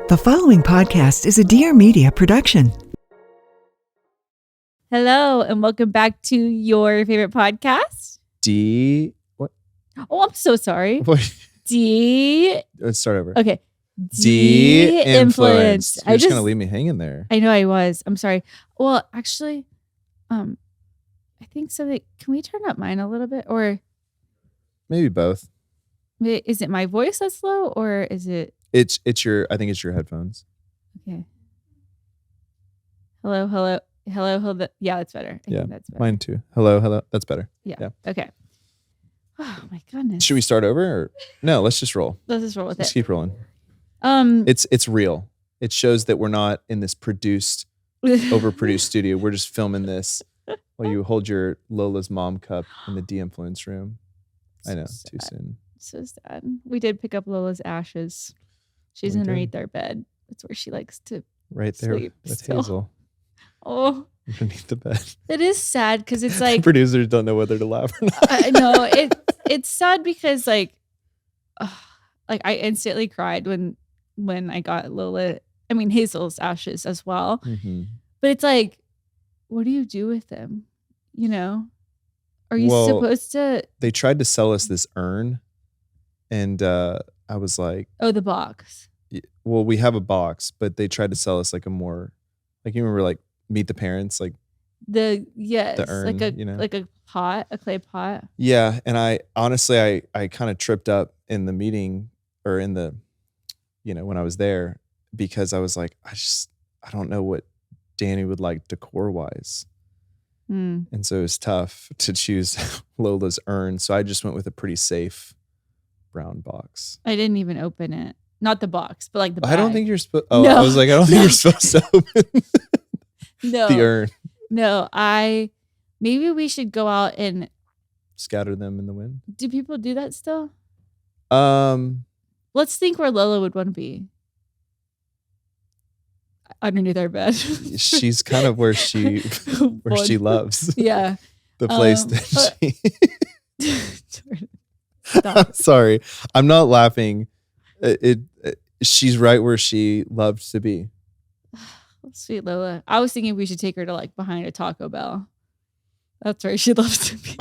The following podcast is a Dear Media production. Hello, and welcome back to your favorite podcast. What? Oh, I'm so sorry. What? Let's start over. Okay. De-influenced. You're just going to leave me hanging there. I know I was. I'm sorry. Well, actually, I think so. Can we turn up mine a little bit? Or Maybe both. is it my voice that's low, or is it? I think it's your headphones. Okay. Hello. Yeah, that's better. I think that's better. Mine too. Hello. That's better. Yeah. Okay. Oh my goodness. Should we start over or no? Let's just roll. Let's just roll with Let's it. keep rolling. It's real. It shows that we're not in this overproduced studio. We're just filming this while you hold your Lola's mom cup in the de-influence room. I know, too soon. So sad. We did pick up Lola's ashes. She's underneath our bed. That's where she likes to right there sleep with still. Hazel. Oh, underneath the bed. It is sad because it's like producers don't know whether to laugh or not. I know it's sad because like I instantly cried when I got Hazel's ashes as well. Mm-hmm. But it's like, what do you do with them? You know, are you supposed to? They tried to sell us this urn, and I was like, "Oh, the box." Well, we have a box, but they tried to sell us like a more, like you remember, like Meet the Parents, like the urn, like a pot, a clay pot. Yeah, and I honestly, I kind of tripped up in the meeting or in the, when I was there because I was like, I don't know what Dani would like decor wise. And so it was tough to choose Lola's urn. So I just went with a pretty safe brown box. I didn't even open it. Not the box, but like the bag. I don't think you're supposed. Oh, no. I was like, I don't think you're supposed to open the urn. No, maybe we should go out and scatter them in the wind. Do people do that still? Let's think where Lola would want to be. Underneath our bed. She's kind of where she loves. Yeah. The place that she. I'm sorry. I'm not laughing. She's right where she loved to be. Sweet Lola. I was thinking we should take her to like behind a Taco Bell. That's where she loves to be.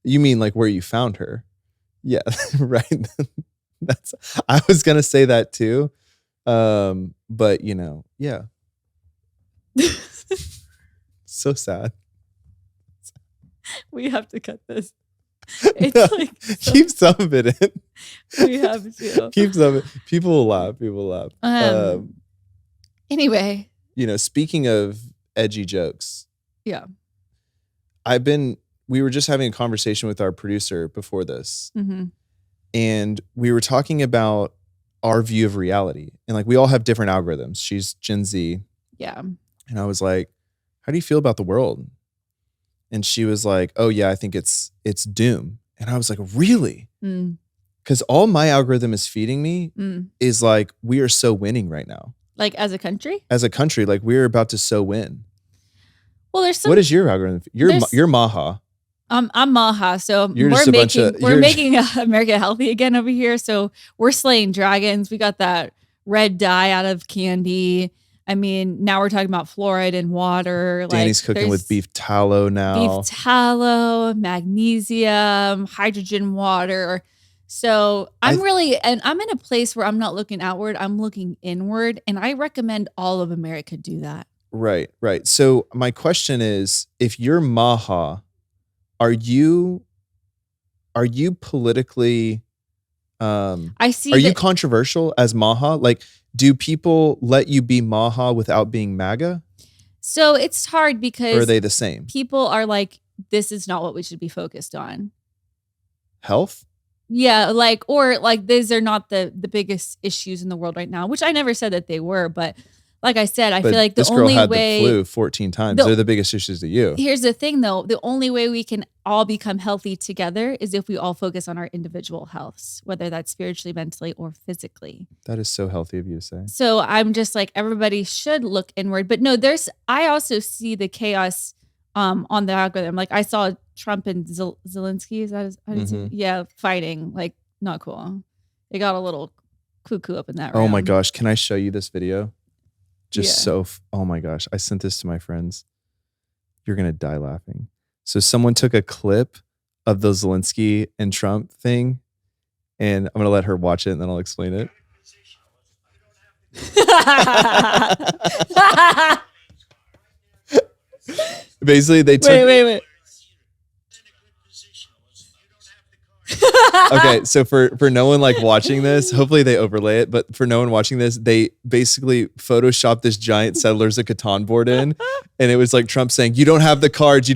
You mean like where you found her? Yeah, right. I was gonna say that too. But yeah. So sad. We have to cut this. It's keep some of it in. We have to. Keep some of it. People will laugh. Anyway. Speaking of edgy jokes. Yeah. We were just having a conversation with our producer before this. Mm-hmm. And we were talking about our view of reality. And like we all have different algorithms. She's Gen Z. Yeah. And I was like, how do you feel about the world? And she was like, oh yeah, I think it's doom. And I was like, really? Because all my algorithm is feeding me is like, we are so winning right now. Like as a country? As a country, like we're about to so win. Well, there's some. What is your algorithm? You're Maha. I'm Maha. So we're making America healthy again over here. So we're slaying dragons. We got that red dye out of candy. I mean, now we're talking about fluoride in water. Dani's cooking with beef tallow now. Beef tallow, magnesium, hydrogen water. So I'm in a place where I'm not looking outward. I'm looking inward. And I recommend all of America do that. Right. So my question is, if you're Maha, are you politically, are you controversial as Maha? Like, do people let you be Maha without being MAGA? So it's hard because or are they the same? People are like, this is not what we should be focused on. Health? Yeah, these are not the biggest issues in the world right now, which I never said that they were, but like I said, I feel like the only way... This girl had the flu 14 times. They're the biggest issues to you. Here's the thing, though. The only way we can all become healthy together is if we all focus on our individual healths, whether that's spiritually, mentally, or physically. That is so healthy of you to say. So I'm just like, everybody should look inward. But no, I also see the chaos on the algorithm. Like I saw Trump and Zelensky, is that his, how do you say? Yeah, fighting. Like, not cool. It got a little cuckoo up in that room. Oh my gosh. Can I show you this video? Oh my gosh. I sent this to my friends. You're going to die laughing. So someone took a clip of the Zelensky and Trump thing, and I'm going to let her watch it and then I'll explain it. Basically, they took... Wait. Okay, so for no one like watching this, hopefully they overlay it, but for no one watching this, they basically photoshopped this giant Settlers of Catan board in, and it was like Trump saying, "You don't have the cards,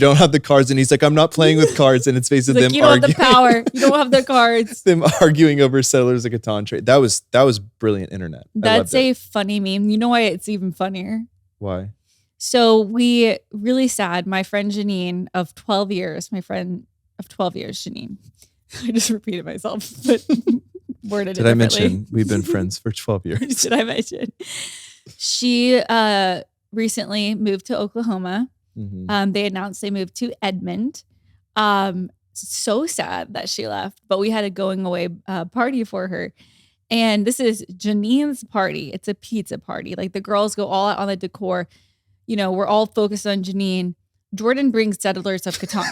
and he's like, "I'm not playing with cards," and it's basically them you don't arguing. have the power, you don't have the cards. Them arguing over Settlers of Catan trade. That was brilliant internet. That's a funny meme. You know why it's even funnier? Why? So we really sad. My friend Janine of 12 years, Janine. I just repeated myself, but worded it differently. Did I mention we've been friends for 12 years? Did I mention? She recently moved to Oklahoma. Mm-hmm. They announced they moved to Edmond. So sad that she left, but we had a going away party for her. And this is Janine's party. It's a pizza party. Like the girls go all out on the decor. You know, we're all focused on Janine. Jordan brings Settlers of Catan.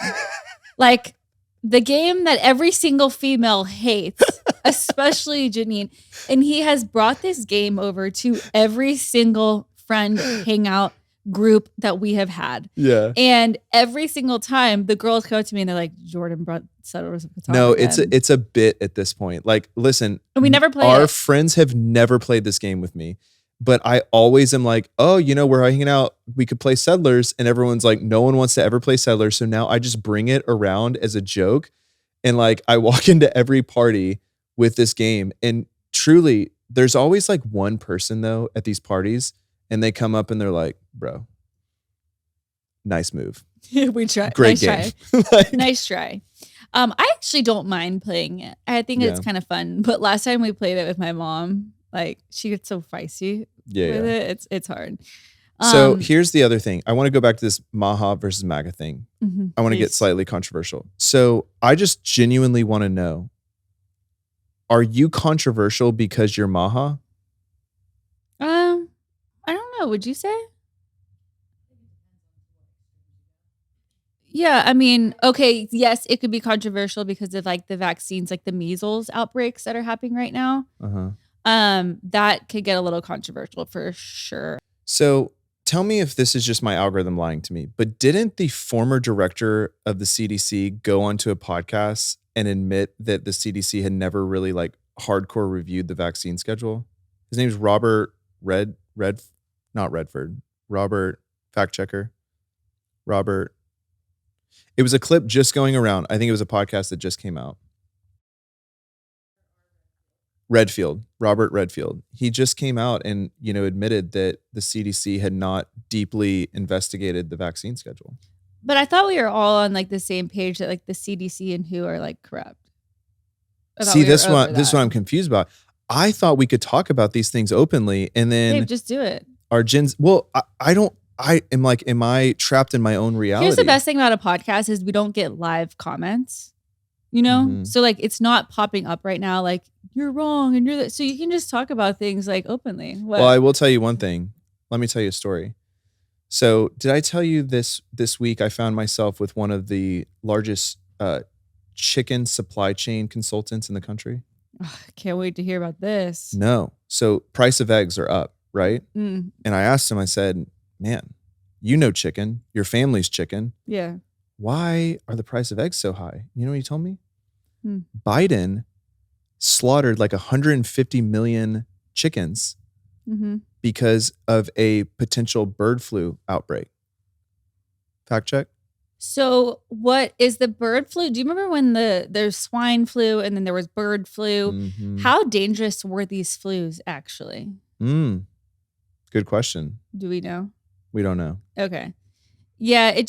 Like the game that every single female hates, especially Janine. And he has brought this game over to every single friend hangout group that we have had. Yeah. And every single time the girls come up to me and they're like, Jordan brought Settlers of Catan. No, again. it's a bit at this point. Like, listen, and we never played Our it. friends have never played this game with me. But I always am like, oh, you know, we're hanging out. We could play Settlers. And everyone's like, no one wants to ever play Settlers. So now I just bring it around as a joke. And like, I walk into every party with this game. And truly, there's always like one person though at these parties. And they come up and they're like, bro, nice move. We try. Great nice game. Try. Nice try. I actually don't mind playing it. I think it's kind of fun. But last time we played it with my mom, like she gets so feisty with it. It's hard. So here's the other thing. I want to go back to this Maha versus MAGA thing. Mm-hmm, I want to get slightly controversial. So I just genuinely want to know, are you controversial because you're Maha? I don't know. Would you say? Yeah, I mean, okay, yes, it could be controversial because of like the vaccines, like the measles outbreaks that are happening right now. Uh-huh. That could get a little controversial for sure. So tell me if this is just my algorithm lying to me, but didn't the former director of the CDC go onto a podcast and admit that the CDC had never really like hardcore reviewed the vaccine schedule? His name's Robert fact checker. Robert. It was a clip just going around. I think it was a podcast that just came out. Robert Redfield. He just came out and, you know, admitted that the CDC had not deeply investigated the vaccine schedule. But I thought we were all on like the same page that like the CDC and WHO are like corrupt. See, this is what I'm confused about. I thought we could talk about these things openly and then Dave, just do it. Our gens. Well, am I trapped in my own reality? Here's the best thing about a podcast is we don't get live comments. You know? Mm-hmm. So like it's not popping up right now like you're wrong and you're so you can just talk about things like openly. Well, I will tell you one thing. Let me tell you a story. So did I tell you this week I found myself with one of the largest chicken supply chain consultants in the country? Oh, I can't wait to hear about this. No. So price of eggs are up, right? Mm. And I asked him, I said, man, you know chicken, your family's chicken. Yeah. Why are the price of eggs so high? You know what he told me? Biden slaughtered like 150 million chickens because of a potential bird flu outbreak. Fact check. So what is the bird flu? Do you remember when there's swine flu and then there was bird flu? Mm-hmm. How dangerous were these flus actually? Good question. Do we know? We don't know. Okay. Yeah,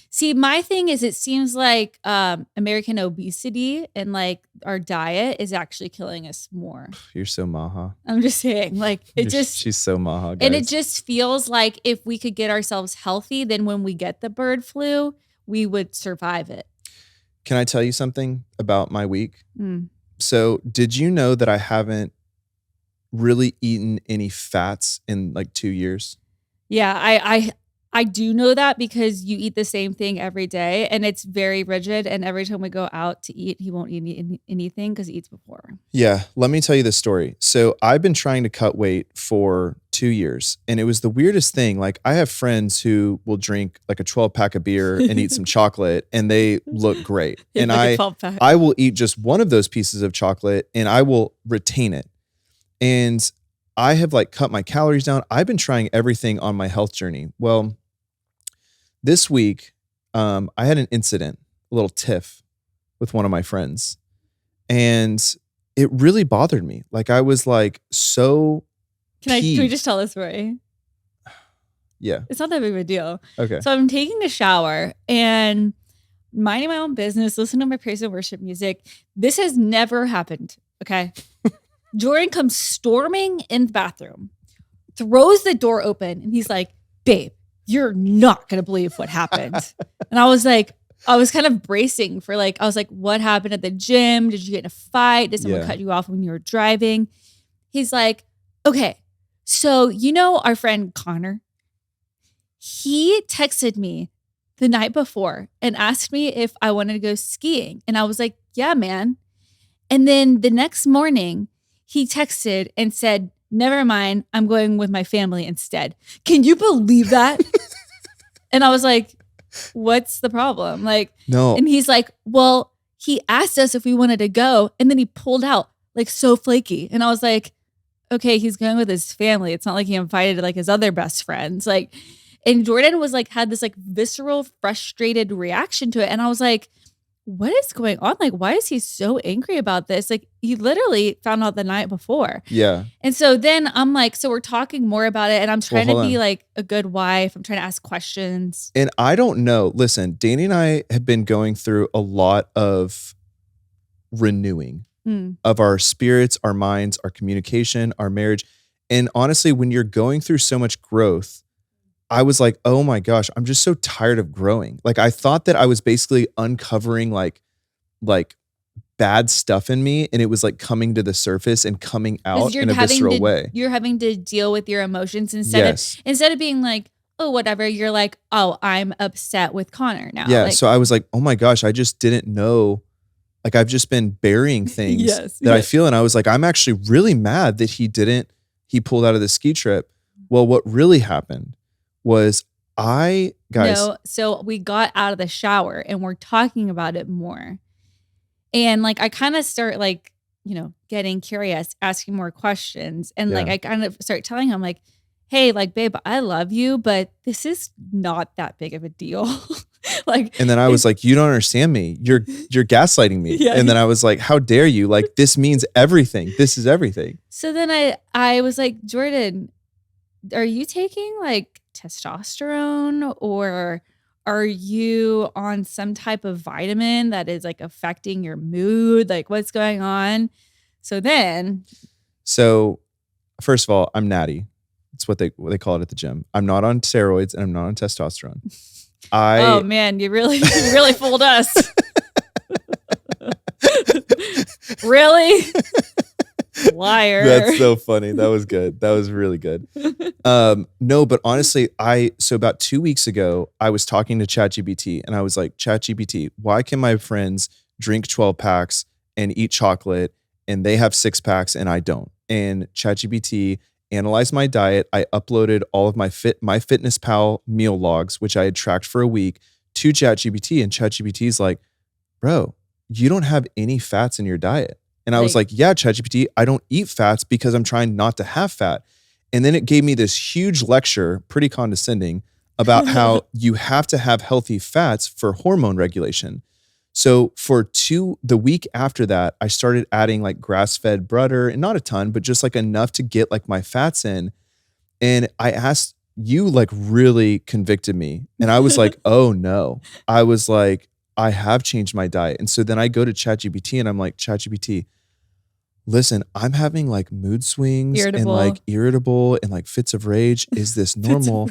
see, my thing is it seems like American obesity and like our diet is actually killing us more. You're so Maha. I'm just saying, like she's so Maha, guys. And it just feels like if we could get ourselves healthy, then when we get the bird flu, we would survive it. Can I tell you something about my week? So did you know that I haven't really eaten any fats in like 2 years? Yeah, I do know that because you eat the same thing every day and it's very rigid. And every time we go out to eat, he won't eat anything because he eats before. Yeah, let me tell you this story. So I've been trying to cut weight for 2 years, and it was the weirdest thing. Like, I have friends who will drink like a 12-pack of beer and eat some chocolate, and they look great. And like I will eat just one of those pieces of chocolate, and I will retain it. And I have like cut my calories down. I've been trying everything on my health journey. Well, this week, I had an incident, a little tiff with one of my friends, and it really bothered me. Like, I was like so Can we just tell this story? Yeah. It's not that big of a deal. Okay. So I'm taking a shower and minding my own business, listening to my praise and worship music. This has never happened. Okay. Jordan comes storming in the bathroom, throws the door open, and he's like, babe, you're not going to believe what happened. And I was kind of bracing for I was like, what happened at the gym? Did you get in a fight? Did someone cut you off when you were driving? He's like, okay, so you know our friend Connor? He texted me the night before and asked me if I wanted to go skiing. And I was like, yeah, man. And then the next morning, he texted and said, never mind, I'm going with my family instead. Can you believe that? And I was like, what's the problem? Like, no. And he's like, well, he asked us if we wanted to go. And then he pulled out like so flaky. And I was like, okay, he's going with his family. It's not like he invited like his other best friends. Like, and Jordan was like, had this like visceral, frustrated reaction to it. And I was like, what is going on? Like, why is he so angry about this? Like, he literally found out the night before. Yeah. And so then I'm like, so we're talking more about it, and I'm trying to be like a good wife. I'm trying to ask questions. And I don't know. Listen, Dani and I have been going through a lot of renewing of our spirits, our minds, our communication, our marriage. And honestly, when you're going through so much growth, I was like, oh my gosh, I'm just so tired of growing. Like, I thought that I was basically uncovering like bad stuff in me, and it was like coming to the surface and coming out in a visceral way. You're having to deal with your emotions instead of being like, oh, whatever. You're like, oh, I'm upset with Connor now. Yeah. Like, so I was like, oh my gosh, I just didn't know. Like, I've just been burying things I feel. And I was like, I'm actually really mad that he pulled out of the ski trip. Well, what really happened was so we got out of the shower and we're talking about it more. And like, I kind of start like, getting curious, asking more questions. And like, I kind of start telling him like, hey, like, babe, I love you, but this is not that big of a deal. Like, and then I was like, you don't understand me. You're gaslighting me. Yeah. And then I was like, how dare you? Like, this means everything. This is everything. So then I was like, Jordan, are you taking like testosterone, or are you on some type of vitamin that is like affecting your mood? Like, what's going on? So first of all, I'm natty. It's what they call it at the gym. I'm not on steroids and I'm not on testosterone. Oh man, you really fooled us. Really? Liar. That's so funny. That was good. That was really good. No, but honestly, so about 2 weeks ago, I was talking to ChatGPT and I was like, ChatGPT, why can my friends drink 12 packs and eat chocolate and they have 6 packs and I don't? And ChatGPT analyzed my diet. I uploaded all of my MyFitnessPal meal logs, which I had tracked for a week, to ChatGPT, and ChatGPT is like, bro, you don't have any fats in your diet. And I was like, yeah, ChatGPT, I don't eat fats because I'm trying not to have fat. And then it gave me this huge lecture, pretty condescending, about how you have to have healthy fats for hormone regulation. So for the week after that, I started adding like grass-fed butter, and not a ton, but just like enough to get like my fats in. And I asked, you like really convicted me. And I was like, oh no. I was like, I have changed my diet. And so then I go to ChatGPT and I'm like, ChatGPT, listen, I'm having like mood swings and like irritable and like fits of rage. Is this normal?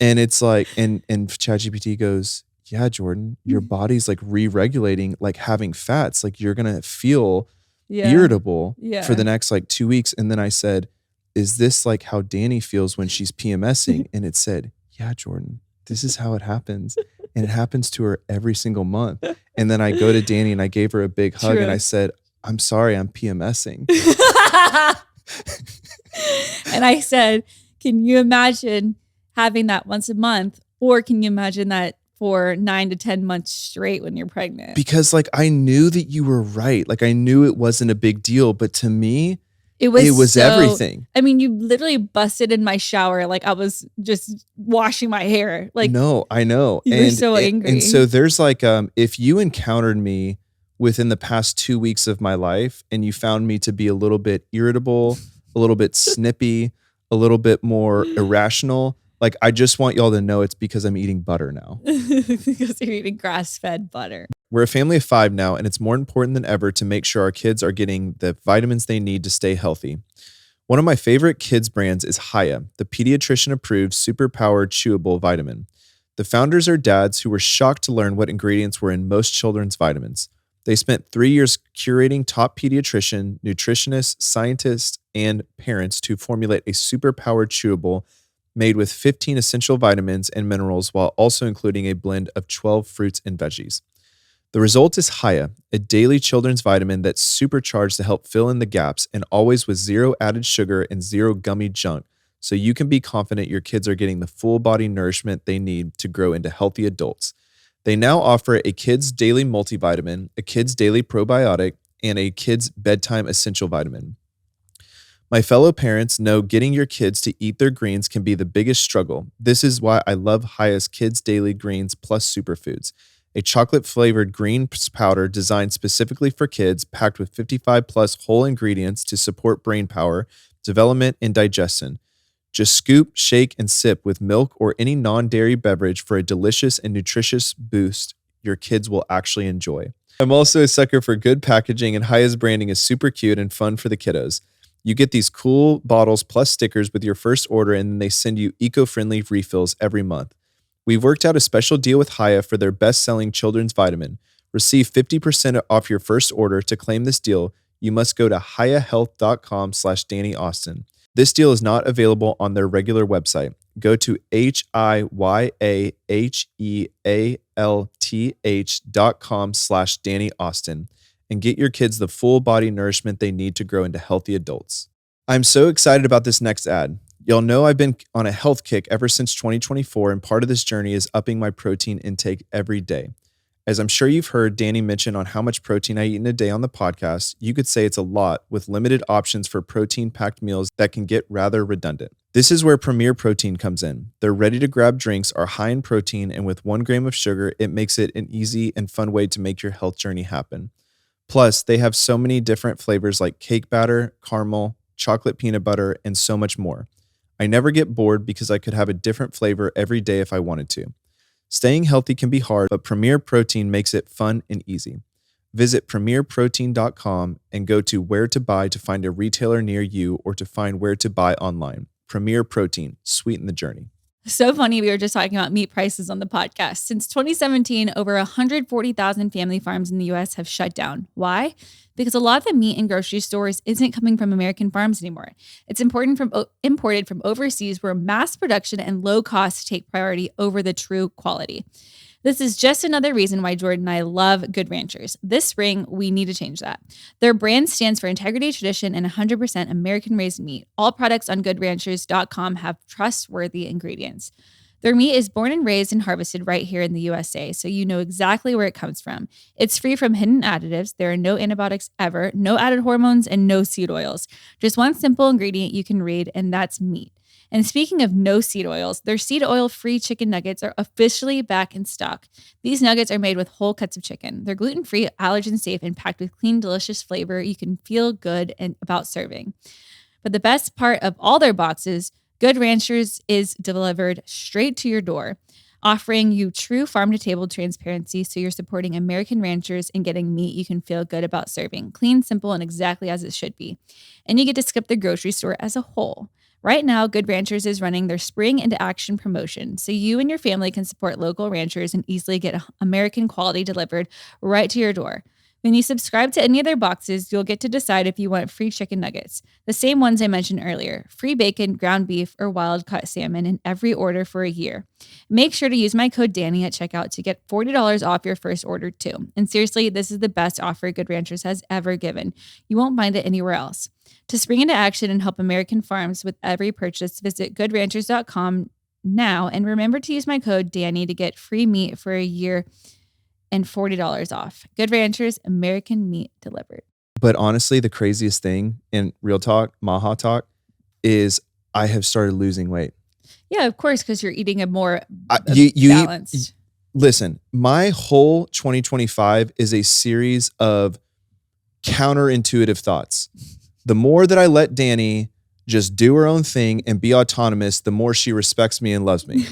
And it's like, and ChatGPT goes, yeah, Jordan, your body's like re-regulating, like having fats. Like, you're going to feel irritable for the next like 2 weeks. And then I said, is this like how Dani feels when she's PMSing? And it said, yeah, Jordan, this is how it happens. And it happens to her every single month. And then I go to Dani and I gave her a big hug and I said, I'm sorry, I'm PMSing. And I said, can you imagine having that once a month? Or can you imagine that for 9 to 10 months straight when you're pregnant? Because like, I knew that you were right. Like I knew it wasn't a big deal, but to me, it was everything. I mean, you literally busted in my shower. Like I was just washing my hair. Like, no, I know. You were so angry. And so there's like, if you encountered me within the past 2 weeks of my life and you found me to be a little bit irritable, a little bit snippy, a little bit more irrational, like I just want y'all to know it's because I'm eating butter now. Because you're eating grass-fed butter. We're a family of 5 now, and it's more important than ever to make sure our kids are getting the vitamins they need to stay healthy. One of my favorite kids brands is Haya, the pediatrician-approved super-powered chewable vitamin. The founders are dads who were shocked to learn what ingredients were in most children's vitamins. They spent 3 years curating top pediatrician, nutritionists, scientists, and parents to formulate a super-powered chewable made with 15 essential vitamins and minerals while also including a blend of 12 fruits and veggies. The result is Haya, a daily children's vitamin that's supercharged to help fill in the gaps and always with 0 added sugar and 0 gummy junk, so you can be confident your kids are getting the full body nourishment they need to grow into healthy adults. They now offer a kids daily multivitamin, a kids daily probiotic, and a kids bedtime essential vitamin. My fellow parents know getting your kids to eat their greens can be the biggest struggle. This is why I love Haya's Kids Daily Greens Plus Superfoods, a chocolate-flavored greens powder designed specifically for kids, packed with 55 plus whole ingredients to support brain power, development, and digestion. Just scoop, shake, and sip with milk or any non-dairy beverage for a delicious and nutritious boost your kids will actually enjoy. I'm also a sucker for good packaging, and Haya's branding is super cute and fun for the kiddos. You get these cool bottles plus stickers with your first order, and then they send you eco-friendly refills every month. We've worked out a special deal with Haya for their best-selling children's vitamin. Receive 50% off your first order. To claim this deal, you must go to hayahealth.com/Dani Austin. This deal is not available on their regular website. Go to hayahealth.com/Dani Austin and get your kids the full body nourishment they need to grow into healthy adults. I'm so excited about this next ad. Y'all know I've been on a health kick ever since 2024, and part of this journey is upping my protein intake every day. As I'm sure you've heard Dani mention on how much protein I eat in a day on the podcast, you could say it's a lot with limited options for protein-packed meals that can get rather redundant. This is where Premier Protein comes in. Their ready-to-grab drinks are high in protein, and with 1 gram of sugar, it makes it an easy and fun way to make your health journey happen. Plus, they have so many different flavors like cake batter, caramel, chocolate peanut butter, and so much more. I never get bored because I could have a different flavor every day if I wanted to. Staying healthy can be hard, but Premier Protein makes it fun and easy. Visit premierprotein.com and go to where to buy to find a retailer near you or to find where to buy online. Premier Protein, sweeten the journey. So funny. We were just talking about meat prices on the podcast. Since 2017, over 140,000 family farms in the U.S. have shut down. Why? Because a lot of the meat in grocery stores isn't coming from American farms anymore. It's imported from overseas, where mass production and low cost take priority over the true quality. This is just another reason why Jordan and I love Good Ranchers. This spring, we need to change that. Their brand stands for integrity, tradition, and 100% American-raised meat. All products on goodranchers.com have trustworthy ingredients. Their meat is born and raised and harvested right here in the USA, so you know exactly where it comes from. It's free from hidden additives. There are no antibiotics ever, no added hormones, and no seed oils. Just one simple ingredient you can read, and that's meat. And speaking of no seed oils, their seed oil-free chicken nuggets are officially back in stock. These nuggets are made with whole cuts of chicken. They're gluten-free, allergen-safe, and packed with clean, delicious flavor you can feel good about serving. But the best part of all their boxes, Good Ranchers is delivered straight to your door, offering you true farm-to-table transparency, so you're supporting American ranchers and getting meat you can feel good about serving. Clean, simple, and exactly as it should be. And you get to skip the grocery store as a whole. Right now, Good Ranchers is running their Spring into Action promotion, so you and your family can support local ranchers and easily get American quality delivered right to your door. When you subscribe to any of their boxes, you'll get to decide if you want free chicken nuggets, the same ones I mentioned earlier, free bacon, ground beef, or wild-caught salmon in every order for a year. Make sure to use my code Dani at checkout to get $40 off your first order too. And seriously, this is the best offer Good Ranchers has ever given. You won't find it anywhere else. To spring into action and help American farms with every purchase, visit goodranchers.com now and remember to use my code Dani to get free meat for a year and $40 off. Good Ranchers, American meat delivered. But honestly, the craziest thing in real talk, Maha talk, is I have started losing weight. Yeah, of course, because you're eating a more balanced. Listen, my whole 2025 is a series of counterintuitive thoughts. The more that I let Dani just do her own thing and be autonomous, the more she respects me and loves me.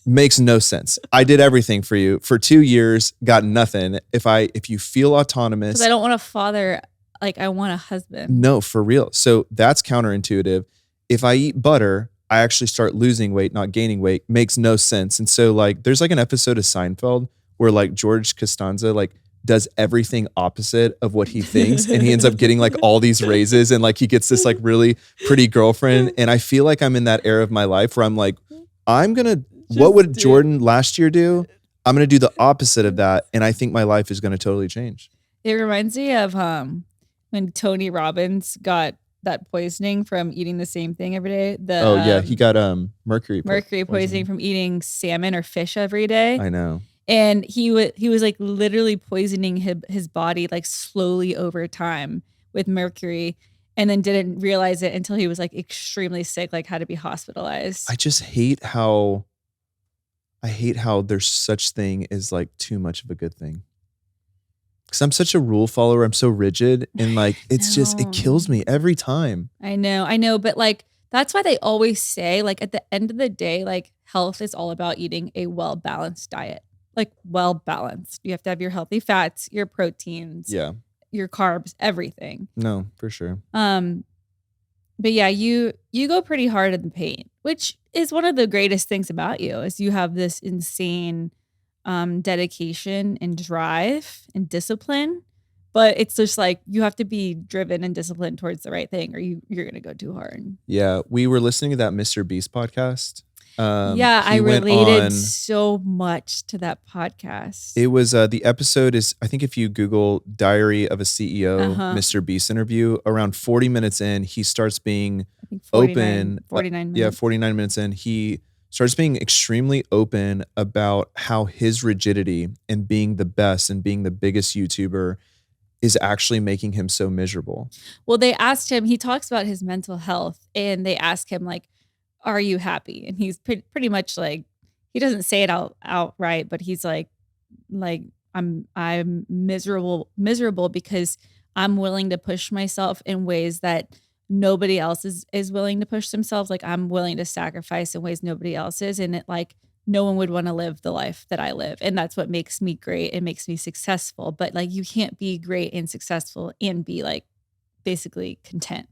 Makes no sense. I did everything for you for 2 years, got nothing. If you feel autonomous, because I don't want a father, like I want a husband. No, for real. So that's counterintuitive. If I eat butter, I actually start losing weight, not gaining weight. Makes no sense. And so like, there's like an episode of Seinfeld where like George Costanza like does everything opposite of what he thinks, and he ends up getting like all these raises, and like he gets this like really pretty girlfriend. And I feel like I'm in that era of my life where I'm like, what would Jordan last year do? I'm going to do the opposite of that. And I think my life is going to totally change. It reminds me of when Tony Robbins got that poisoning from eating the same thing every day. He got mercury poisoning from eating salmon or fish every day. I know. And he was like literally poisoning his body like slowly over time with mercury, and then didn't realize it until he was like extremely sick, like had to be hospitalized. I just hate how there's such thing as like too much of a good thing. Because I'm such a rule follower. I'm so rigid, and like it kills me every time. I know. But like that's why they always say like at the end of the day, like health is all about eating a well-balanced diet. Like well-balanced. You have to have your healthy fats, your proteins, your carbs, everything. No, for sure. But yeah, you go pretty hard in the paint, which is one of the greatest things about you is you have this insane dedication and drive and discipline. But it's just like you have to be driven and disciplined towards the right thing, or you're going to go too hard. Yeah, we were listening to that Mr. Beast podcast. I related so much to that podcast. It was the episode is, I think if you Google Diary of a CEO, Mr. Beast interview, around 40 minutes in, he starts being 49 minutes. Yeah, 49 minutes in, he starts being extremely open about how his rigidity and being the best and being the biggest YouTuber is actually making him so miserable. Well, they asked him, he talks about his mental health, and they ask him like, are you happy? And he's pretty much like, he doesn't say it outright, but he's like I'm miserable because I'm willing to push myself in ways that nobody else is willing to push themselves. Like I'm willing to sacrifice in ways nobody else is. And it like, no one would want to live the life that I live. And that's what makes me great. It makes me successful. But like, you can't be great and successful and be like, basically content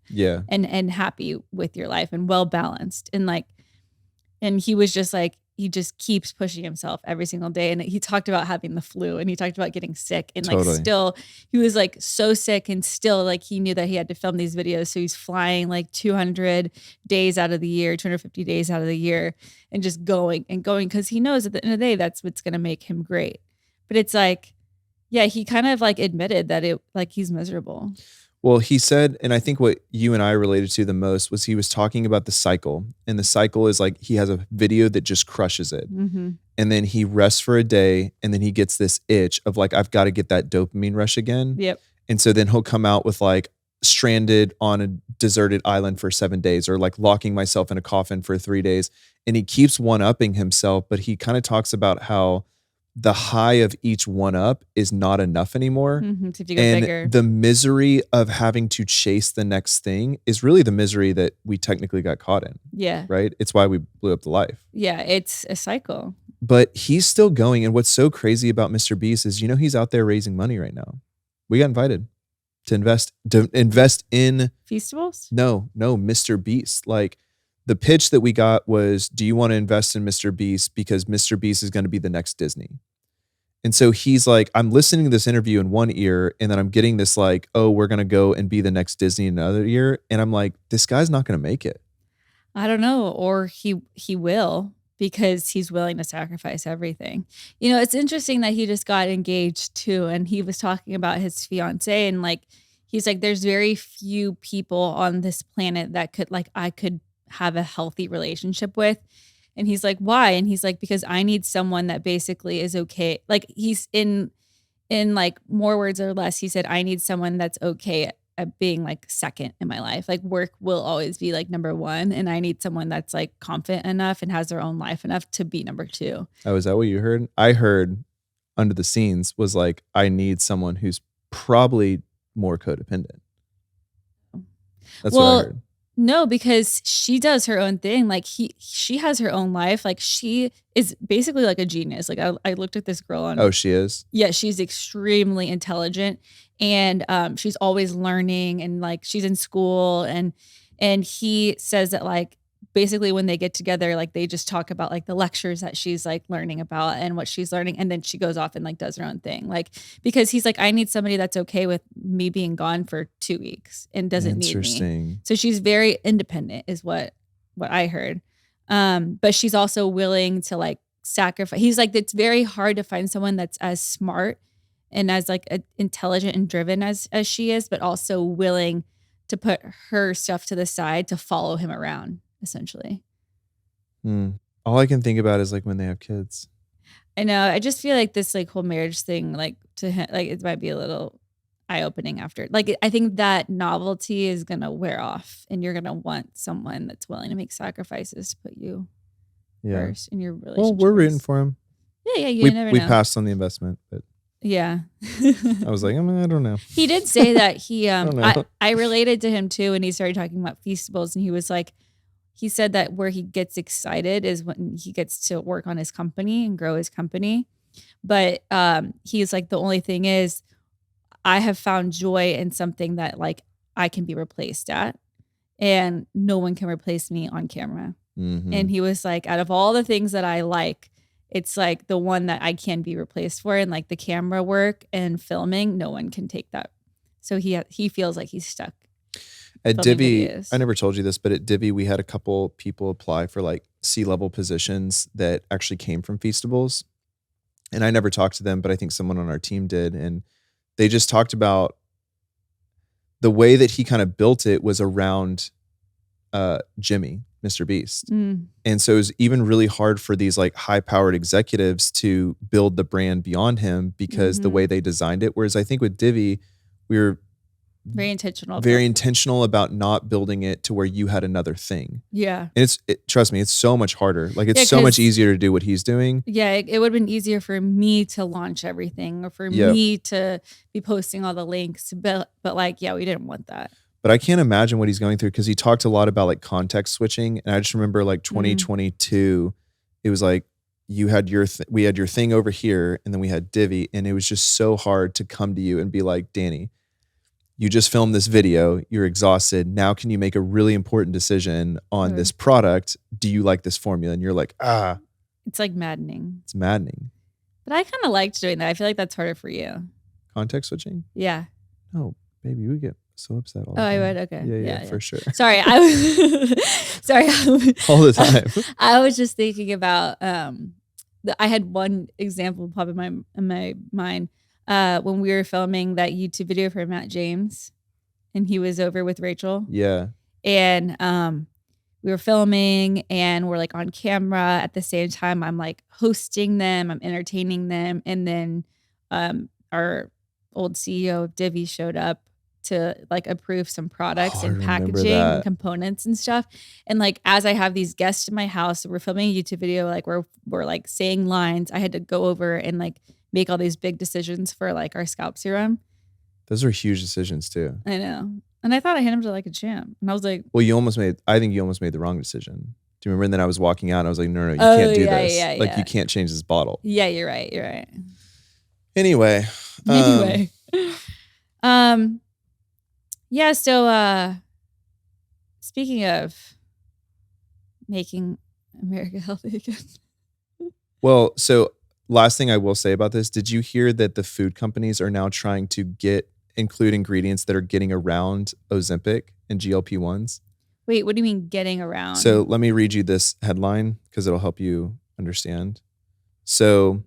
and happy with your life and well balanced, and he was just like, he just keeps pushing himself every single day. And he talked about having the flu, and he talked about getting sick, and like still he was like so sick, and still like he knew that he had to film these videos, so he's flying like 200 days out of the year, 250 days out of the year, and just going because he knows at the end of the day that's what's going to make him great. But it's like, yeah, he kind of like admitted that it like he's miserable. Well, he said, and I think what you and I related to the most was he was talking about the cycle. And the cycle is like he has a video that just crushes it. Mm-hmm. And then he rests for a day, and then he gets this itch of like, I've got to get that dopamine rush again. Yep. And so then he'll come out with like stranded on a deserted island for 7 days, or like locking myself in a coffin for 3 days. And he keeps one-upping himself, but he kind of talks about how the high of each one up is not enough anymore. Mm-hmm, so if you and bigger. The misery of having to chase the next thing is really the misery that we technically got caught in. Yeah. Right? It's why we blew up the life. Yeah, it's a cycle. But he's still going. And what's so crazy about Mr. Beast is, he's out there raising money right now. We got invited to invest in Feastables? No, Mr. Beast. Like the pitch that we got was, do you want to invest in Mr. Beast? Because Mr. Beast is going to be the next Disney. And so he's like, I'm listening to this interview in one ear, and then I'm getting this like, oh, we're going to go and be the next Disney in another ear. And I'm like, this guy's not going to make it. I don't know. Or he will, because he's willing to sacrifice everything. You know, it's interesting that he just got engaged too. And he was talking about his fiance, and like, he's like, there's very few people on this planet that could, like, I could have a healthy relationship with. And he's like, why? And he's like, because I need someone that basically is okay. Like, he's in like more words or less, he said, I need someone that's okay at being like second in my life. Like, work will always be like number one. And I need someone that's like confident enough and has their own life enough to be number two. Oh, is that what you heard? I heard under the scenes was like, I need someone who's probably more codependent. That's what I heard. No, because she does her own thing. Like, she has her own life. Like, she is basically like a genius. Like, I looked at this girl on. Oh, she is? Yeah, she's extremely intelligent, and she's always learning, and like, she's in school, and he says that like, basically when they get together, like, they just talk about like the lectures that she's like learning about and what she's learning, and then she goes off and like does her own thing. Like, because he's like, I need somebody that's okay with me being gone for 2 weeks and doesn't need me. So she's very independent is what I heard. But she's also willing to like sacrifice. He's like, it's very hard to find someone that's as smart and as like intelligent and driven as she is, but also willing to put her stuff to the side to follow him around, essentially. All I can think about is like when they have kids. I know. I just feel like this like whole marriage thing, like, to him, like, it might be a little eye-opening after. Like, I think that novelty is gonna wear off, and you're gonna want someone that's willing to make sacrifices to put you first in your relationship. Well, we're rooting for him. Yeah, you never know. We passed on the investment, but yeah. I was like, I don't know. He did say that he I related to him too, and he started talking about Feastables, and he was like, he said that where he gets excited is when he gets to work on his company and grow his company. But he's like, the only thing is, I have found joy in something that like I can be replaced at, and no one can replace me on camera. Mm-hmm. And he was like, out of all the things that I like, it's like the one that I can be replaced for, and like the camera work and filming, no one can take that. So he feels like he's stuck. At Divvy, I never told you this, but at Divvy, we had a couple people apply for like C-level positions that actually came from Feastables. And I never talked to them, but I think someone on our team did. And they just talked about the way that he kind of built it was around Jimmy, Mr. Beast. And so it was even really hard for these like high-powered executives to build the brand beyond him because the way they designed it. Whereas I think with Divvy, we were very intentional about not building it to where you had another thing. Yeah. And trust me, it's so much harder. Like, it's so much easier to do what he's doing. Yeah. It would have been easier for me to launch everything, or for me to be posting all the links. But like, yeah, we didn't want that. But I can't imagine what he's going through, because he talked a lot about like context switching. And I just remember like 2022, it was like, you had we had your thing over here, and then we had Divvy. And it was just so hard to come to you and be like, Dani, you just filmed this video, you're exhausted. Now can you make a really important decision on this product? Do you like this formula? And you're like, It's like maddening. It's maddening. But I kind of liked doing that. I feel like that's harder for you. Context switching? Yeah. No, baby, we get so upset all the time. Oh, I would? Okay. Yeah, for sure. Sorry. Sorry. All the time. I was just thinking about, I had one example pop in my mind. When we were filming that YouTube video for Matt James, and he was over with Rachel. Yeah. And we were filming, and we're like on camera at the same time. I'm like hosting them, I'm entertaining them. And then our old CEO of Divvy showed up to like approve some products and packaging and components and stuff. And like, as I have these guests in my house, we're filming a YouTube video, like we're like saying lines. I had to go over and like make all these big decisions for like our scalp serum. Those are huge decisions too. I know. And I thought I hit him to like a champ. And I was like, well, I think you almost made the wrong decision. Do you remember? And then I was walking out and I was like, no, you can't do this. Yeah, like, you can't change this bottle. Yeah, you're right. Anyway. Yeah. So, speaking of making America healthy again. Well, so last thing I will say about this, did you hear that the food companies are now trying to include ingredients that are getting around Ozempic and GLP-1s? Wait, what do you mean getting around? So let me read you this headline because it'll help you understand. So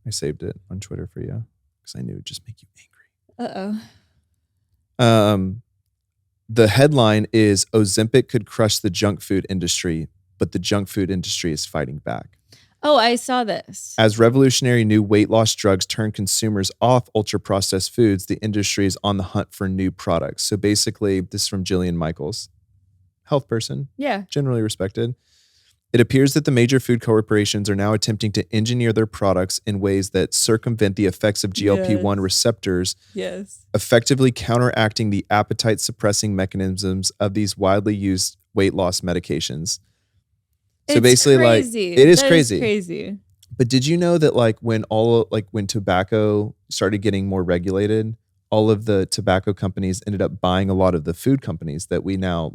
I saved it on Twitter for you because I knew it would just make you angry. The headline is Ozempic could crush the junk food industry, but the junk food industry is fighting back. Oh, I saw this. As revolutionary new weight loss drugs turn consumers off ultra-processed foods, the industry is on the hunt for new products. So basically, this is from Jillian Michaels, health person, generally respected. It appears that the major food corporations are now attempting to engineer their products in ways that circumvent the effects of GLP-1 receptors, effectively counteracting the appetite-suppressing mechanisms of these widely used weight loss medications. So basically, crazy. It is that crazy. Is crazy. But did you know that when tobacco started getting more regulated, all of the tobacco companies ended up buying a lot of the food companies that we now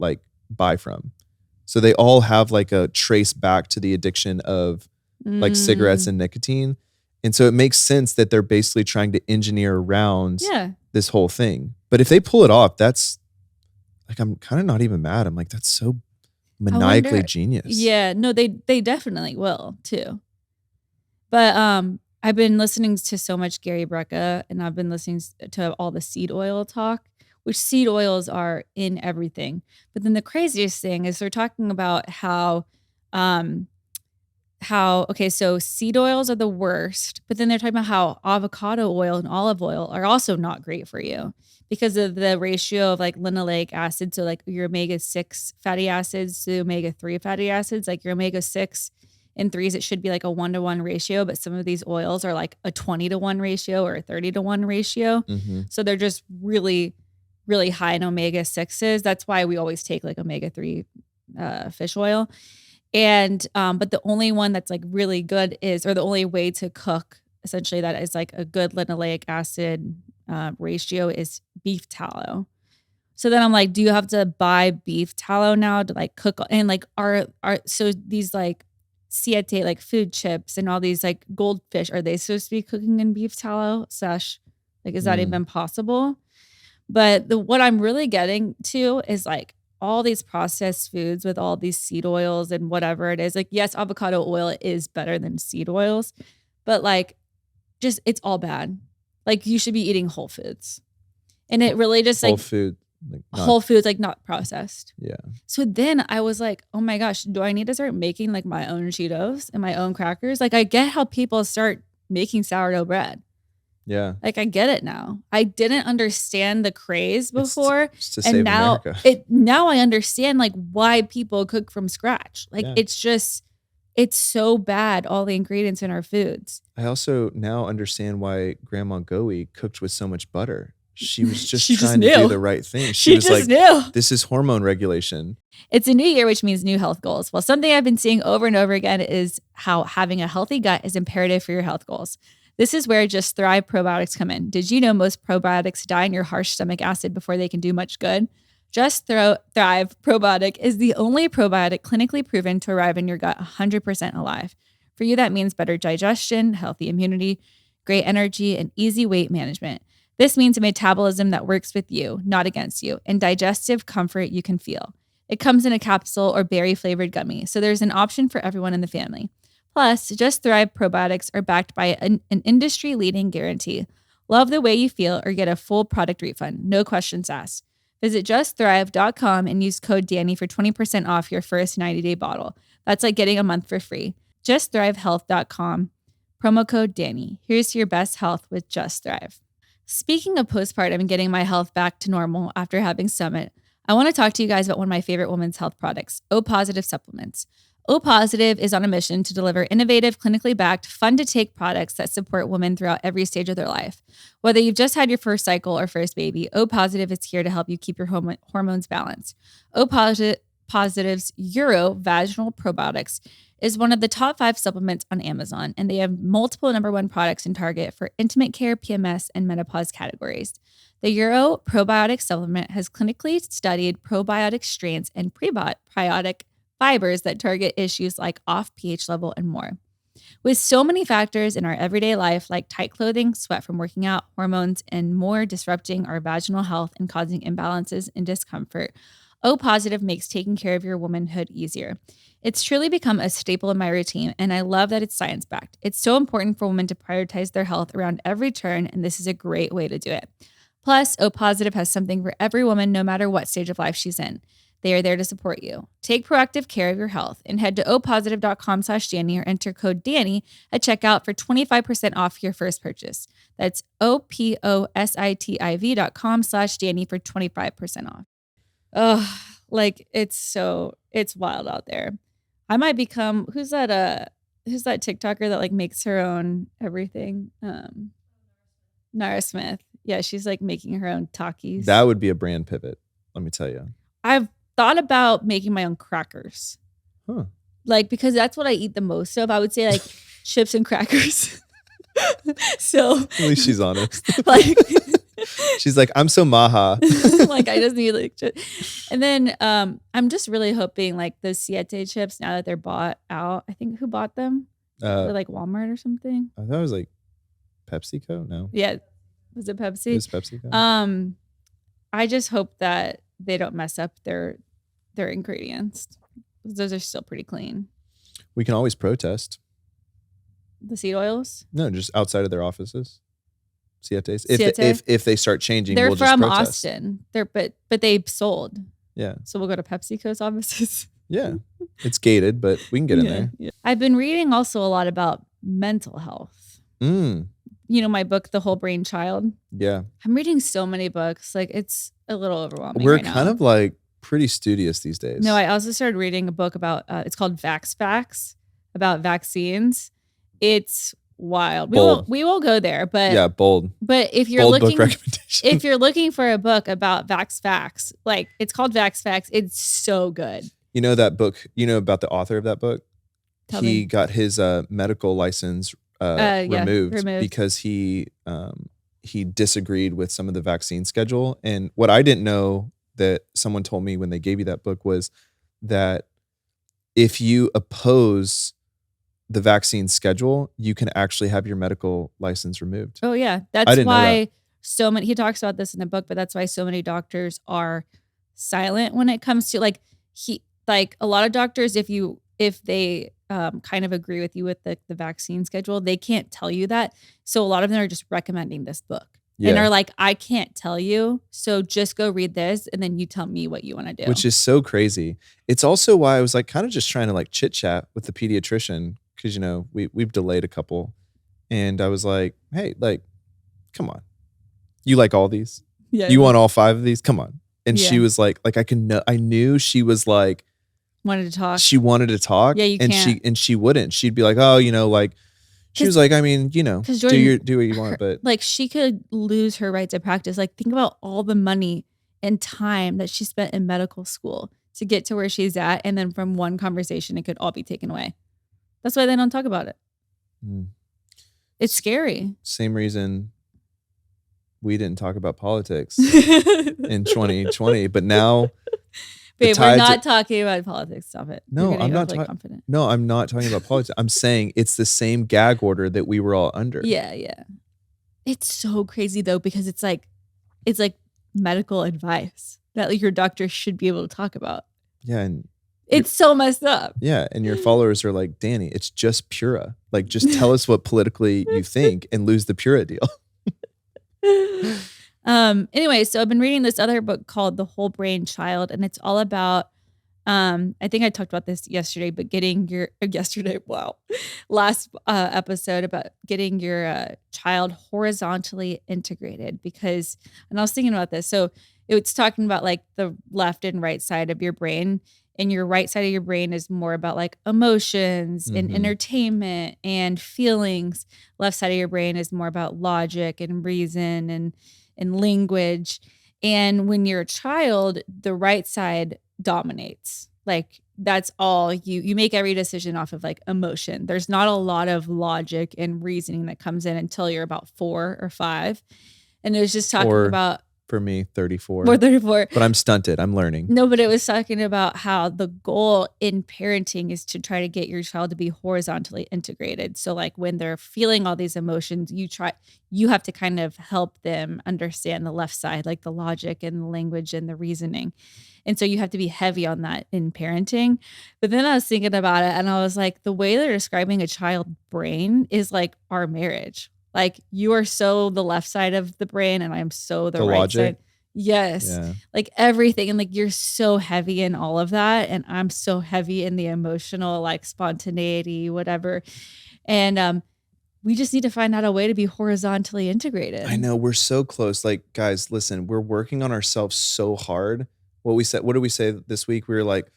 buy from? So they all have a trace back to the addiction of cigarettes and nicotine. And so it makes sense that they're basically trying to engineer around this whole thing. But if they pull it off, that's I'm kind of not even mad. I'm that's so maniacally genius. Yeah, no, they definitely will too. But I've been listening to so much Gary Brecka, and I've been listening to all the seed oil talk, which seed oils are in everything. But then the craziest thing is they're talking about how so seed oils are the worst, but then they're talking about how avocado oil and olive oil are also not great for you because of the ratio of linoleic acid. So your omega-6 fatty acids to omega-3 fatty acids, your omega-6 and 3s, it should be a 1-to-1 ratio, but some of these oils are a 20-to-1 ratio or a 30-to-1 ratio. Mm-hmm. So they're just really, really high in omega-6s. That's why we always take omega-3 fish oil. And but the only one that's really good or the only way to cook essentially that is a good linoleic acid ratio is beef tallow. So then I'm do you have to buy beef tallow now to cook? And are so these Siete food chips and all these goldfish, are they supposed to be cooking in beef tallow? Is that even possible? But what I'm really getting to is all these processed foods with all these seed oils and whatever it is. Yes, avocado oil is better than seed oils, but just it's all bad. You should be eating whole foods. And it really just whole food. Whole foods, not processed. Yeah. So then I was oh my gosh, do I need to start making my own Cheetos and my own crackers? I get how people start making sourdough bread. Yeah. I get it now. I didn't understand the craze before. It's to save America. Now I understand why people cook from scratch. It's so bad, all the ingredients in our foods. I also now understand why Grandma Goey cooked with so much butter. She was just trying to do the right thing. She was knew. This is hormone regulation. It's a new year, which means new health goals. Well, something I've been seeing over and over again is how having a healthy gut is imperative for your health goals. This is where Just Thrive probiotics come in. Did you know most probiotics die in your harsh stomach acid before they can do much good? Just Thrive probiotic is the only probiotic clinically proven to arrive in your gut 100% alive. For you, that means better digestion, healthy immunity, great energy, and easy weight management. This means a metabolism that works with you, not against you, and digestive comfort you can feel. It comes in a capsule or berry-flavored gummy, so there's an option for everyone in the family. Plus, Just Thrive probiotics are backed by an industry-leading guarantee. Love the way you feel or get a full product refund. No questions asked. Visit justthrive.com and use code Dani for 20% off your first 90-day bottle. That's getting a month for free. Justthrivehealth.com. Promo code Dani. Here's to your best health with Just Thrive. Speaking of postpartum and getting my health back to normal after having Summit, I want to talk to you guys about one of my favorite women's health products, O-Positive supplements. O-Positive is on a mission to deliver innovative, clinically backed, fun-to-take products that support women throughout every stage of their life. Whether you've just had your first cycle or first baby, O-Positive is here to help you keep your hormones balanced. O-Positive's Uro Vaginal Probiotics is one of the top 5 supplements on Amazon, and they have multiple #1 products in Target for intimate care, PMS, and menopause categories. The Uro Probiotic Supplement has clinically studied probiotic strains and prebiotic fibers that target issues like off pH level and more. With so many factors in our everyday life, like tight clothing, sweat from working out, hormones, and more disrupting our vaginal health and causing imbalances and discomfort, O positive makes taking care of your womanhood easier. It's truly become a staple in my routine, and I love that it's science-backed. It's so important for women to prioritize their health around every turn, and this is a great way to do it. Plus, O positive has something for every woman, no matter what stage of life she's in. They are there to support you. Take proactive care of your health and head to opositive.com/Dani or enter code Dani at checkout for 25% off your first purchase. That's opositiv.com/Dani for 25% off. Oh, like it's wild out there. I might become, who's that TikToker that like makes her own everything? Nara Smith. Yeah, she's like making her own Takis. That would be a brand pivot, let me tell you. I've thought about making my own crackers. Huh. Like, because that's what I eat the most of. I would say like chips and crackers. So at least she's honest. Like she's like, I'm so maha. Like I just need like chips. And then I'm just really hoping like those Siete chips, now that they're bought out. I think who bought them? Or like Walmart or something. I thought it was like PepsiCo. No. Yeah. Was it Pepsi? It was PepsiCo. I just hope that they don't mess up their ingredients. Those are still pretty clean. We can always protest. The seed oils? No, just outside of their offices. Sietes. If they start changing, they're we'll just from protest. Austin. But they sold. Yeah. So we'll go to PepsiCo's offices. Yeah. It's gated, but we can get in there. Yeah. I've been reading also a lot about mental health. You know, my book, The Whole Brain Child. Yeah. I'm reading so many books. Like it's a little overwhelming. We're right now. kind of like pretty studious these days. No, I also started reading a book about, it's called Vax Facts, about vaccines. It's wild. We will go there, but yeah, bold. But if you're looking, if you're looking for a book about Vax Facts, like it's called Vax Facts. It's so good. You know that book? You know about the author of that book? He got his medical license removed because he disagreed with some of the vaccine schedule. And what I didn't know that someone told me when they gave you that book was that if you oppose the vaccine schedule, you can actually have your medical license removed. Oh yeah. That's why so many, he talks about this in the book, but that's why so many doctors are silent when it comes to like a lot of doctors, if they kind of agree with you with the vaccine schedule, they can't tell you that. So a lot of them are just recommending this book and are like, I can't tell you. So just go read this and then you tell me what you want to do. Which is so crazy. It's also why I was like kind of just trying to like chit chat with the pediatrician because, you know, we've delayed a couple and I was like, hey, like, come on. You like all these? Yeah. You want all 5 of these? Come on. And she was like I knew she was like, wanted to talk. She wanted to talk. Yeah, you can't. She wouldn't. She'd be like, oh, you know, like she was like, I mean, you know, Jordan, do what you want, but like she could lose her right to practice. Like think about all the money and time that she spent in medical school to get to where she's at, and then from one conversation, it could all be taken away. That's why they don't talk about it. It's scary. Same reason we didn't talk about politics in 2020, but now. Babe, we're not talking about politics. Stop it. No, I'm not confident. No, I'm not talking about politics. I'm saying it's the same gag order that we were all under. Yeah, yeah. It's so crazy though because it's like medical advice that like your doctor should be able to talk about. Yeah, and it's so messed up. Yeah, and your followers are like, Dani, it's just Pura. Like, just tell us what politically you think and lose the Pura deal. Anyway, so I've been reading this other book called The Whole Brain Child, and it's all about, I think I talked about this yesterday, but last episode about getting your child horizontally integrated because, and I was thinking about this. So it's talking about like the left and right side of your brain, and your right side of your brain is more about like emotions and entertainment and feelings. Left side of your brain is more about logic and reason and language. And when you're a child, the right side dominates. Like that's all you make every decision off of like emotion. There's not a lot of logic and reasoning that comes in until you're about 4 or 5. And it was just talking about For me, 34. We're 34. But I'm stunted. I'm learning. No, but it was talking about how the goal in parenting is to try to get your child to be horizontally integrated. So like when they're feeling all these emotions, you have to kind of help them understand the left side, like the logic and the language and the reasoning. And so you have to be heavy on that in parenting. But then I was thinking about it and I was like, the way they're describing a child brain is like our marriage. Like you are so the left side of the brain and I'm so the right logic. side. Yes. Yeah. Like everything. And like you're so heavy in all of that. And I'm so heavy in the emotional, like spontaneity, whatever. And we just need to find out a way to be horizontally integrated. I know we're so close. Like, guys, listen, we're working on ourselves so hard. What did we say this week? We were like,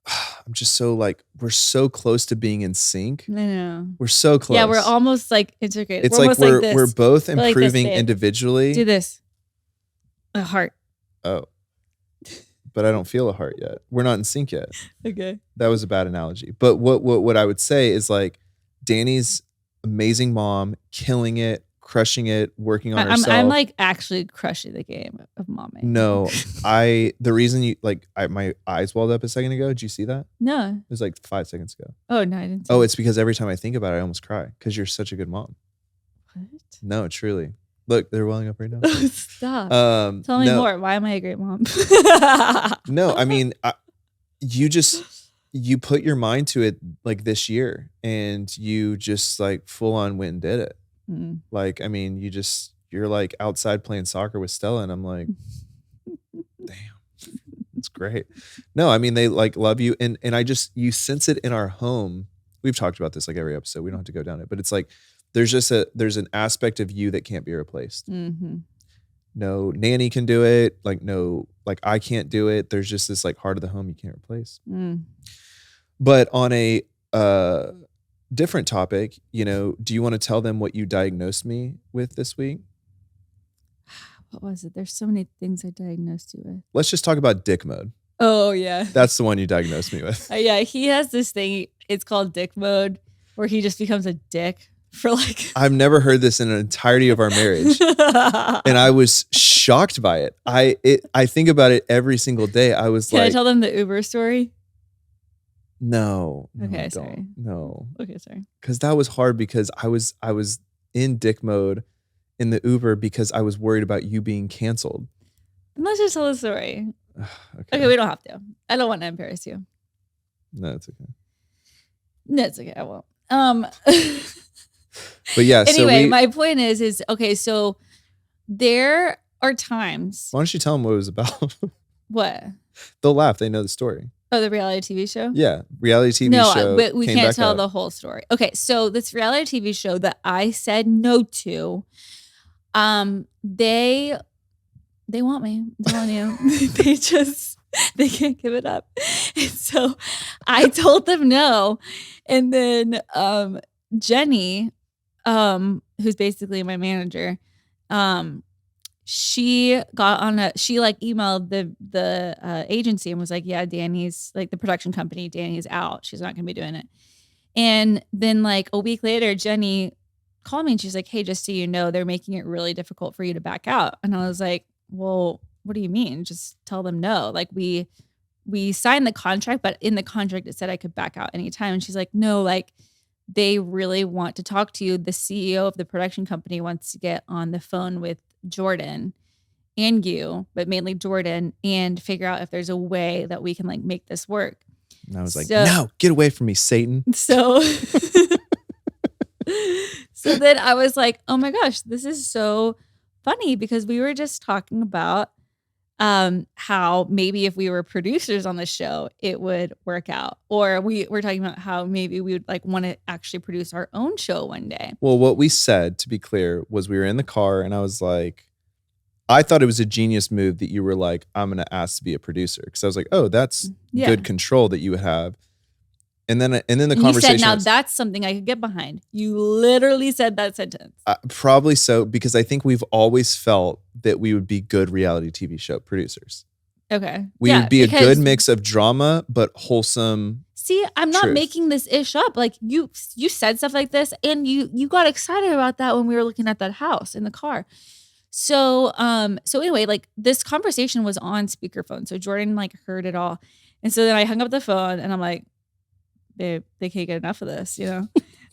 I'm just so like, we're so close to being in sync. I know. We're so close. Yeah, we're almost like integrated. It's like we're both improving individually. Do this. A heart. Oh. But I don't feel a heart yet. We're not in sync yet. Okay. That was a bad analogy. But what I would say is like Dani's amazing mom, killing it, crushing it, working on herself. I'm like actually crushing the game of momming. No, the reason my eyes welled up a second ago. Did you see that? No. It was like 5 seconds ago. Oh, no, I didn't see it. It's because every time I think about it, I almost cry because you're such a good mom. What? No, truly. Look, they're welling up right now. Stop. Tell me more. Why am I a great mom? No, I mean, you put your mind to it like this year and you just like full on went and did it. Mm. Like, I mean, you're like outside playing soccer with Stella and I'm like, damn, it's great. No, I mean, they like love you. And you sense it in our home. We've talked about this like every episode. We don't have to go down it, but it's like, there's an aspect of you that can't be replaced. Mm-hmm. No nanny can do it. Like I can't do it. There's just this like heart of the home you can't replace. Mm. But on a different topic, do you want to tell them what you diagnosed me with this week? What was it? There's so many things I diagnosed you with. Let's just talk about dick mode. Oh yeah. That's the one you diagnosed me with. Yeah, he has this thing. It's called dick mode where he just becomes a dick. For like I've never heard this in the entirety of our marriage. And I was shocked by it. I think about it every single day. I was Can I tell them the Uber story? No. Okay, sorry. No. Okay, sorry. Because that was hard because I was in dick mode in the Uber because I was worried about you being canceled. Let's just tell the story. Okay, we don't have to. I don't want to embarrass you. No, it's okay. No, it's okay. I won't. But yeah. Anyway, my point is okay. So there are times. Why don't you tell them what it was about? What? They'll laugh. They know the story. Oh, the reality TV show? Yeah, reality TV show. No, but we can't tell the whole story. Okay, so this reality TV show that I said no to, they want me. I'm telling you, they can't give it up. And so I told them no, and then Jenny, who's basically my manager, she emailed the agency and was like, yeah, Dani's like the production company, Dani's out. She's not going to be doing it. And then like a week later, Jenny called me and she's like, hey, just so you know, they're making it really difficult for you to back out. And I was like, well, what do you mean? Just tell them no. Like we signed the contract, but in the contract, it said I could back out anytime. And she's like, no, like, they really want to talk to you. The CEO of the production company wants to get on the phone with Jordan and you, but mainly Jordan, and figure out if there's a way that we can like make this work. And I was like, no, get away from me, Satan. So then I was like, oh my gosh, this is so funny because we were just talking about how maybe if we were producers on the show, it would work out. Or we were talking about how maybe we would like want to actually produce our own show one day. Well, what we said, to be clear, was we were in the car and I was like, I thought it was a genius move that you were like, I'm going to ask to be a producer. Because I was like, oh, that's good control that you would have. And then the conversation. You said, now that's something I could get behind. You literally said that sentence. Probably so, because I think we've always felt that we would be good reality TV show producers. Okay. We would be a good mix of drama, but wholesome. See, I'm not making this ish up. Like you said stuff like this and you got excited about that when we were looking at that house in the car. So anyway, like this conversation was on speakerphone. So Jordan like heard it all. And so then I hung up the phone and I'm like, babe, they can't get enough of this, you know?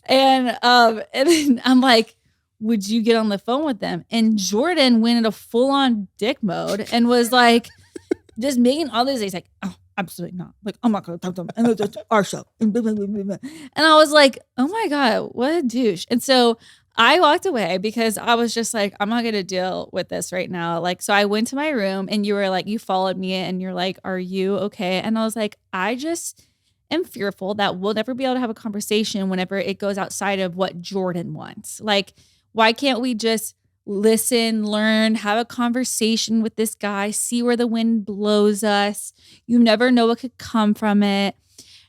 And then I'm like, would you get on the phone with them? And Jordan went into full on dick mode and was like, just making all these things like, oh, absolutely not. Like, I'm not going to talk to them. And it's our show. And I was like, oh my God, what a douche. And so I walked away because I was just like, I'm not going to deal with this right now. Like, so I went to my room and you were like, you followed me and you're like, are you okay? And I was like, I just am fearful that we'll never be able to have a conversation whenever it goes outside of what Jordan wants. Like, why can't we just listen, learn, have a conversation with this guy, see where the wind blows us? You never know what could come from it.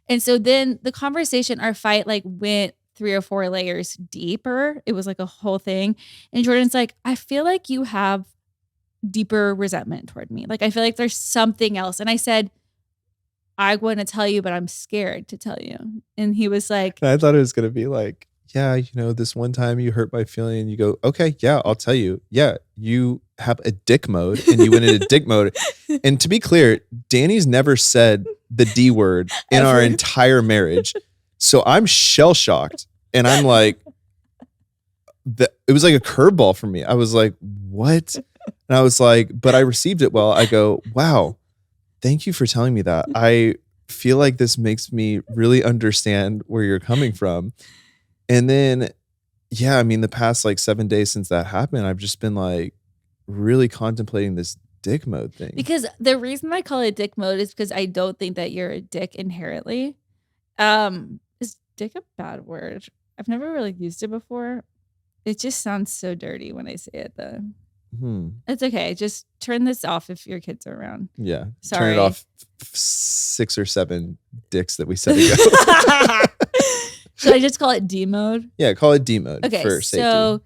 And so then the conversation, our fight like went 3 or 4 layers deeper. It was like a whole thing. And Jordan's like, I feel like you have deeper resentment toward me. Like, I feel like there's something else. And I said, I want to tell you, but I'm scared to tell you. And he was like, I thought it was going to be like, yeah, you know, this one time you hurt my feeling and you go, okay, yeah, I'll tell you. Yeah, you have a dick mode and you went into dick mode. And to be clear, Dani's never said the D word in our entire marriage. So I'm shell shocked. And I'm like, it was like a curveball for me. I was like, what? And I was like, but I received it well. I go, wow, thank you for telling me that. I feel like this makes me really understand where you're coming from. And then, yeah, I mean, the past like 7 days since that happened, I've just been like really contemplating this dick mode thing. Because the reason I call it dick mode is because I don't think that you're a dick inherently. Is dick a bad word? I've never really used it before. It just sounds so dirty when I say it though. It's okay. Just turn this off if your kids are around. Yeah. Sorry. Turn it off 6 or 7 dicks that we said ago. Should I just call it D mode? Yeah, call it D mode for safety. So,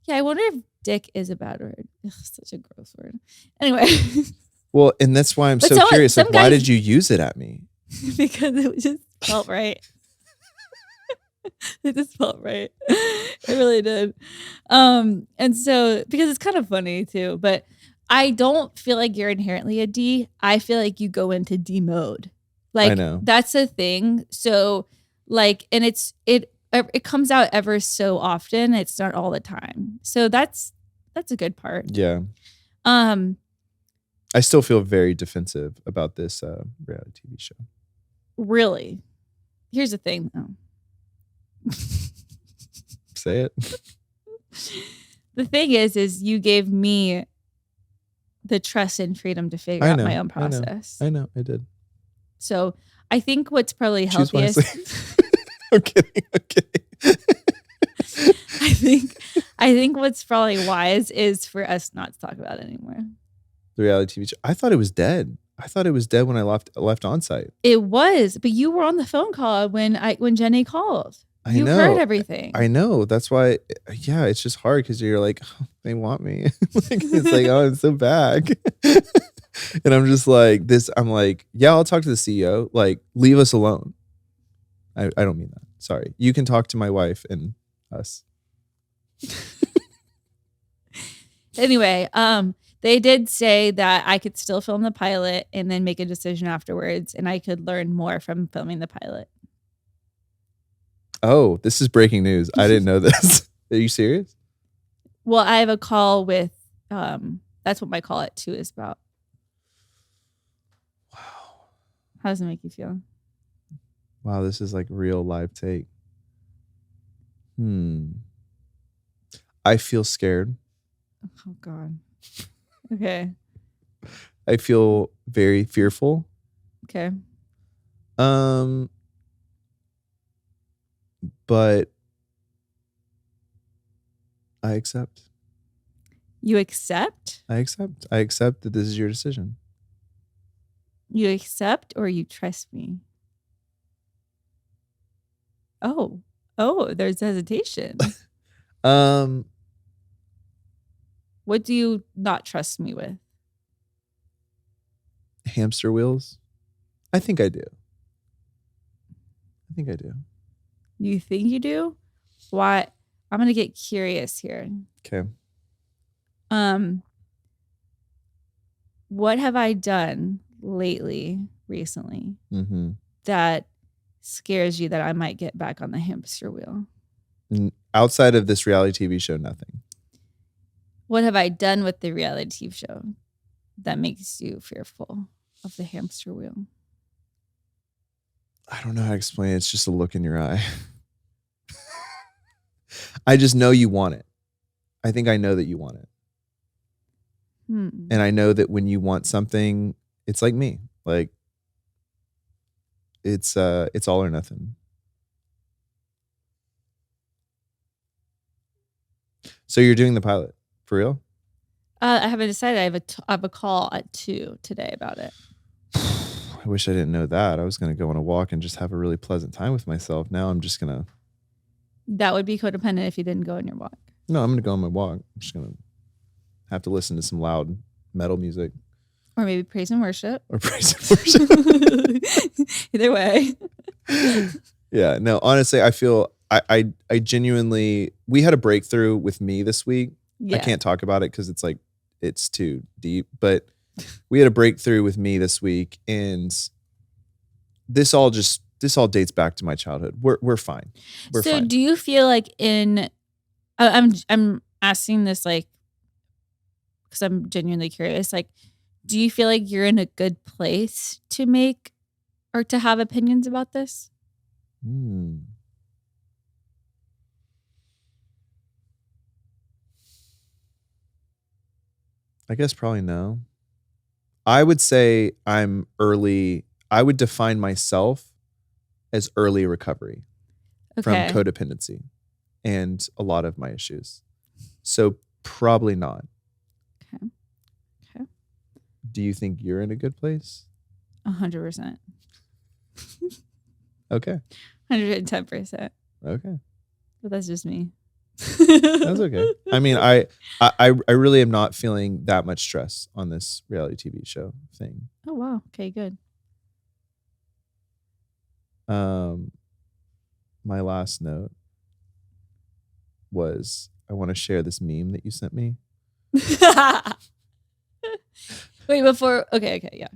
yeah, I wonder if dick is a bad word. Ugh, such a gross word. Anyway. Well, and that's why I'm so curious. Like, why did you use it at me? Because it just felt right. It just felt right. It really did. And so, because it's kind of funny too, but I don't feel like you're inherently a D. I feel like you go into D mode. Like, I know. That's a thing. So, like, and it comes out ever so often. It's not all the time. So that's a good part. Yeah. I still feel very defensive about this reality TV show. Really? Here's the thing though. Say it. The thing is you gave me the trust and freedom to figure out my own process. I know. I did. So I think what's probably healthiest. I'm kidding. I think what's probably wise is for us not to talk about it anymore. The reality TV show. I thought it was dead. I thought it was dead when I left on site. It was, but you were on the phone call when Jenny called. You heard everything. I know. That's why. Yeah, it's just hard because you're like, oh, they want me. It's like, oh, I'm so bad. And I'm just like this. I'm like, yeah, I'll talk to the CEO. Like, leave us alone. I don't mean that. Sorry. You can talk to my wife and us. Anyway, they did say that I could still film the pilot and then make a decision afterwards, and I could learn more from filming the pilot. Oh, this is breaking news. I didn't know this. Are you serious? Well, I have a call with, that's what my call at 2 is about. Wow. How does it make you feel? Wow, this is like real live take. I feel scared. Oh, God. Okay. I feel very fearful. Okay. But I accept. You accept? I accept. I accept that this is your decision. You accept or you trust me? Oh, there's hesitation. What do you not trust me with? Hamster wheels? I think I do. You think you do? Why? I'm going to get curious here. Okay. What have I done recently, that scares you that I might get back on the hamster wheel? Outside of this reality TV show, nothing. What have I done with the reality TV show that makes you fearful of the hamster wheel? I don't know how to explain it. It's just a look in your eye. I just know you want it. I think I know that you want it. And I know that when you want something, it's like me. Like it's all or nothing. So you're doing the pilot for real? I haven't decided. I have a call at 2 today about it. I wish I didn't know that. I was going to go on a walk and just have a really pleasant time with myself. Now I'm just going to. That would be codependent if you didn't go on your walk. No, I'm going to go on my walk. I'm just going to have to listen to some loud metal music. Or maybe praise and worship. Either way. Yeah, no, honestly, I feel I genuinely, we had a breakthrough with me this week. Yeah. I can't talk about it because it's too deep, but we had a breakthrough with me this week, and this all dates back to my childhood. We're fine. We're fine. So do you feel like I'm asking this like because I'm genuinely curious, like, do you feel like you're in a good place to make or to have opinions about this? I guess probably no. I would say I'm early. I would define myself as early recovery from codependency and a lot of my issues. So probably not. Okay. Do you think you're in a good place? 100%. Okay. 110%. Okay. But that's just me. That's okay. I mean, I really am not feeling that much stress on this reality TV show thing. Oh wow. Okay, good. My last note was I want to share this meme that you sent me. Wait, before okay, yeah.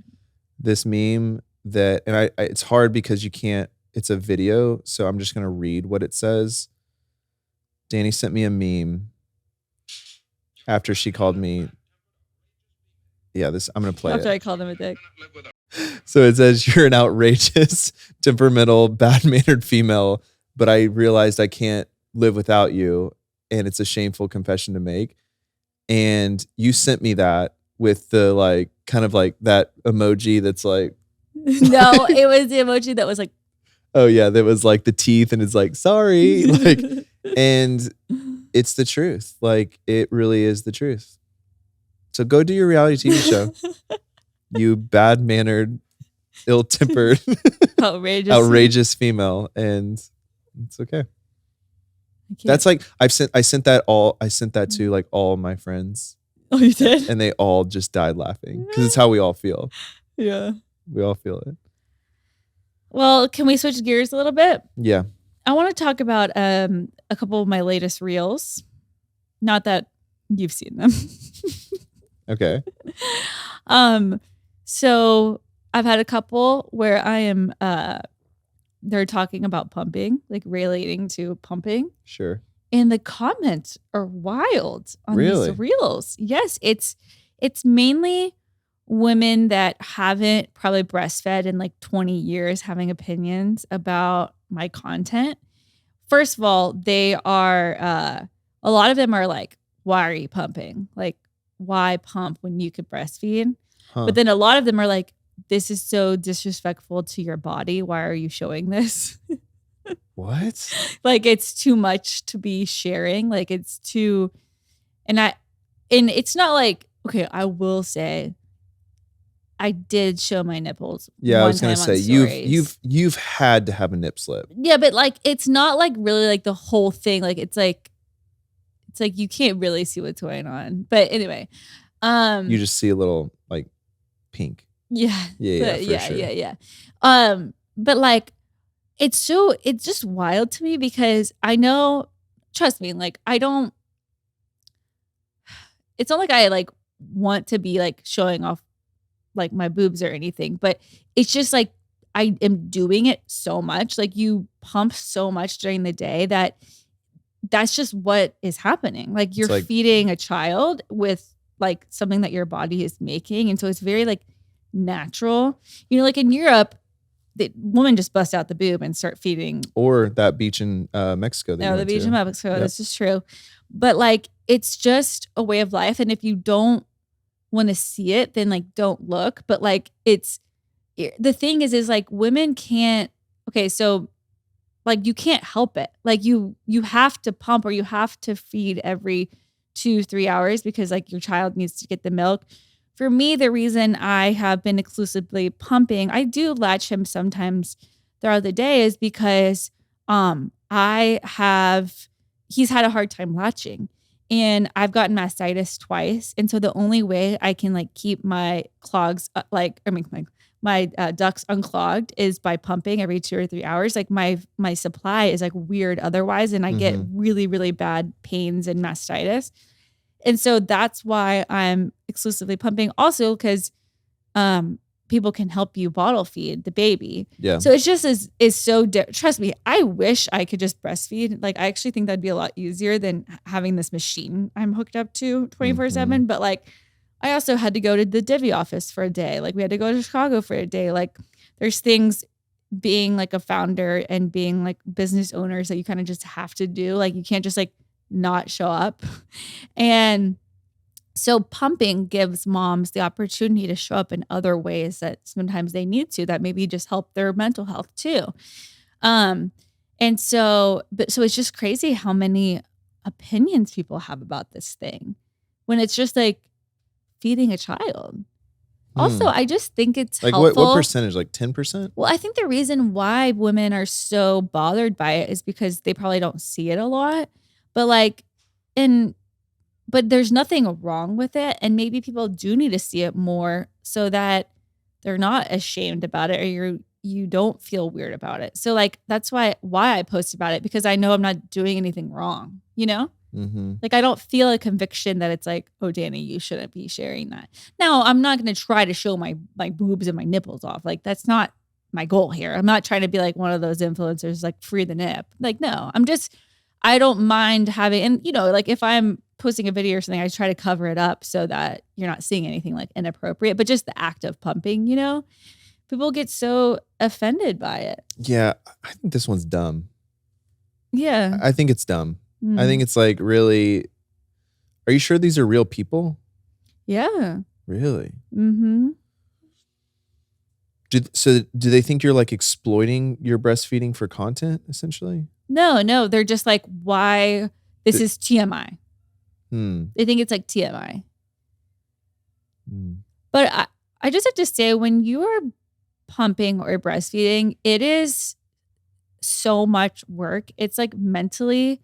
This meme that, and I it's hard because you can't, it's a video, so I'm just gonna read what it says. Dani sent me a meme after she called me. Yeah, I'm gonna play after it. I called him a dick. So it says, you're an outrageous, temperamental, bad-mannered female, but I realized I can't live without you, and it's a shameful confession to make. And you sent me that with the like, kind of like that emoji that's like. No, it was the emoji that was like. Oh yeah, that was like the teeth, and it's like, sorry, like, and it's the truth. Like, it really is the truth. So go do your reality TV show. You bad-mannered, ill-tempered, outrageous female, and it's okay. That's like I sent that to like all my friends. Oh, you did? And they all just died laughing because it's how we all feel. Yeah, we all feel it. Well, can we switch gears a little bit? Yeah. I want to talk about a couple of my latest reels. Not that you've seen them. Okay. So I've had a couple where I am they're talking about pumping, like relating to pumping. Sure. And the comments are wild on these reels. Yes, it's mainly women that haven't probably breastfed in like 20 years having opinions about my content. First of all, they are a lot of them are like, why are you pumping? Like, why pump when you could breastfeed? Huh. But then a lot of them are like, this is so disrespectful to your body. Why are you showing this? What? Like, it's too much to be sharing. Like, it's too, and it's not like, okay, I will say I did show my nipples. Yeah, I was gonna say you've had to have a nip slip. Yeah, but like, it's not like really like the whole thing. Like, it's like you can't really see what's going on. But anyway, you just see a little like pink. Yeah. Yeah. But like, it's just wild to me because I know, trust me, like it's not like I like want to be like showing off like my boobs or anything, but it's just like I am doing it so much. Like you pump so much during the day that's just what is happening. Like you're feeding a child with like something that your body is making. And so it's very like natural. You know, like in Europe, the woman just bust out the boob and start feeding. Or that beach in Mexico. No, the beach in Mexico. Yep. This is true. But like, it's just a way of life. And if you don't want to see it, then like, don't look. But like, the thing is like women can't, okay, so like you can't help it. Like you have to pump or you have to feed every 2-3 hours because like your child needs to get the milk. For me, the reason I have been exclusively pumping, I do latch him sometimes throughout the day is because he's had a hard time latching and I've gotten mastitis twice. And so the only way I can like keep my clogs, my ducts unclogged is by pumping every 2 or 3 hours. Like my supply is like weird otherwise. And I get really, really bad pains and mastitis. And so that's why I'm exclusively pumping. Also, because people can help you bottle feed the baby. Yeah. So it's just is so trust me, I wish I could just breastfeed. Like I actually think that'd be a lot easier than having this machine I'm hooked up to 24/7. But like I also had to go to the Divvy office for a day. Like we had to go to Chicago for a day. Like there's things being like a founder and being like business owners that you kind of just have to do. Like you can't just like not show up. And so pumping gives moms the opportunity to show up in other ways that sometimes they need to, that maybe just help their mental health too. And so it's just crazy how many opinions people have about this thing when it's just like feeding a child. Also, I just think it's like helpful. What percentage? Like 10%? Well, I think the reason why women are so bothered by it is because they probably don't see it a lot. But like, but there's nothing wrong with it. And maybe people do need to see it more so that they're not ashamed about it or you don't feel weird about it. So like, that's why I post about it, because I know I'm not doing anything wrong, you know? Like I don't feel a conviction that it's like, oh, Dani, you shouldn't be sharing that. Now, I'm not going to try to show my boobs and my nipples off. Like that's not my goal here. I'm not trying to be like one of those influencers, like free the nip. Like, no, I don't mind having, and you know, like if I'm posting a video or something, I try to cover it up so that you're not seeing anything like inappropriate, but just the act of pumping, you know, people get so offended by it. Yeah. I think this one's dumb. Yeah. I think it's dumb. I think it's like really, are you sure these are real people? Yeah. Really? So do they think you're like exploiting your breastfeeding for content essentially? No. They're just like, why this is TMI. They think it's like TMI. But I just have to say, when you are pumping or breastfeeding, it is so much work. It's like mentally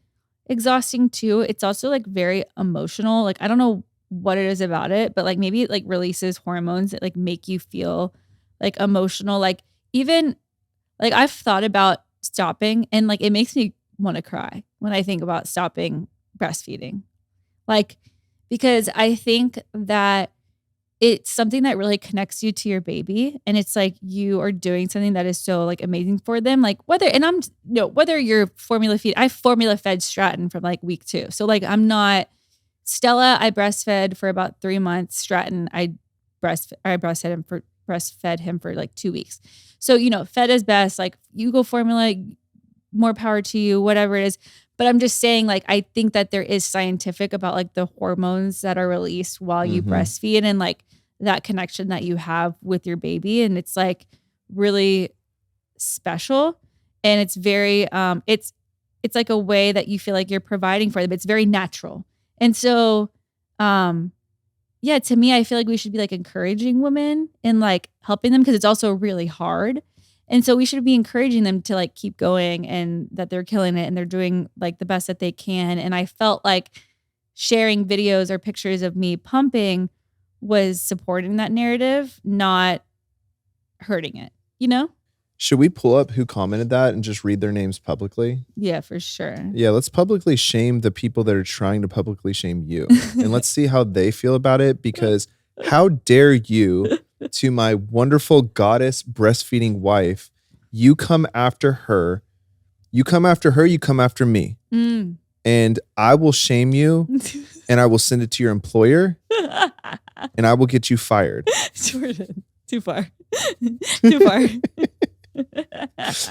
exhausting too. It's also like very emotional. Like I don't know what it is about it, but like maybe it like releases hormones that like make you feel like emotional. Like even like I've thought about stopping and like it makes me want to cry when I think about stopping breastfeeding. Like because I think that it's something that really connects you to your baby. And it's like you are doing something that is so like amazing for them. Like whether you're formula feed, I formula fed Stratton from like week 2. So like I'm not Stella, I breastfed for about 3 months. Stratton, I breastfed him for like 2 weeks. So, you know, fed is best. Like you go formula, more power to you, whatever it is. But I'm just saying, like, I think that there is scientific about like the hormones that are released while you breastfeed and like that connection that you have with your baby. And it's like really special. And it's very, it's like a way that you feel like you're providing for them. It's very natural. And so, yeah, to me, I feel like we should be like encouraging women and like helping them because it's also really hard. And so we should be encouraging them to like keep going and that they're killing it and they're doing like the best that they can. And I felt like sharing videos or pictures of me pumping was supporting that narrative, not hurting it, you know? Should we pull up who commented that and just read their names publicly? Yeah, for sure. Yeah, let's publicly shame the people that are trying to publicly shame you. And let's see how they feel about it, because how dare you, to my wonderful goddess breastfeeding wife, you come after her. You come after her, you come after me. And I will shame you and I will send it to your employer and I will get you fired. Jordan, too far. Too far.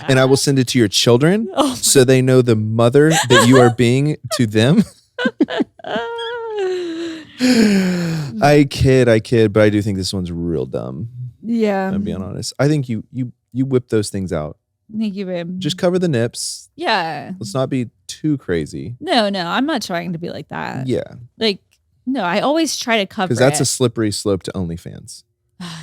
And I will send it to your children so they know the mother that you are being to them. I kid, but I do think this one's real dumb. Yeah. I'm being honest. I think you whip those things out. Thank you, babe. Just cover the nips. Yeah. Let's not be too crazy. No, I'm not trying to be like that. Yeah. Like, no, I always try to cover it. Because that's a slippery slope to OnlyFans.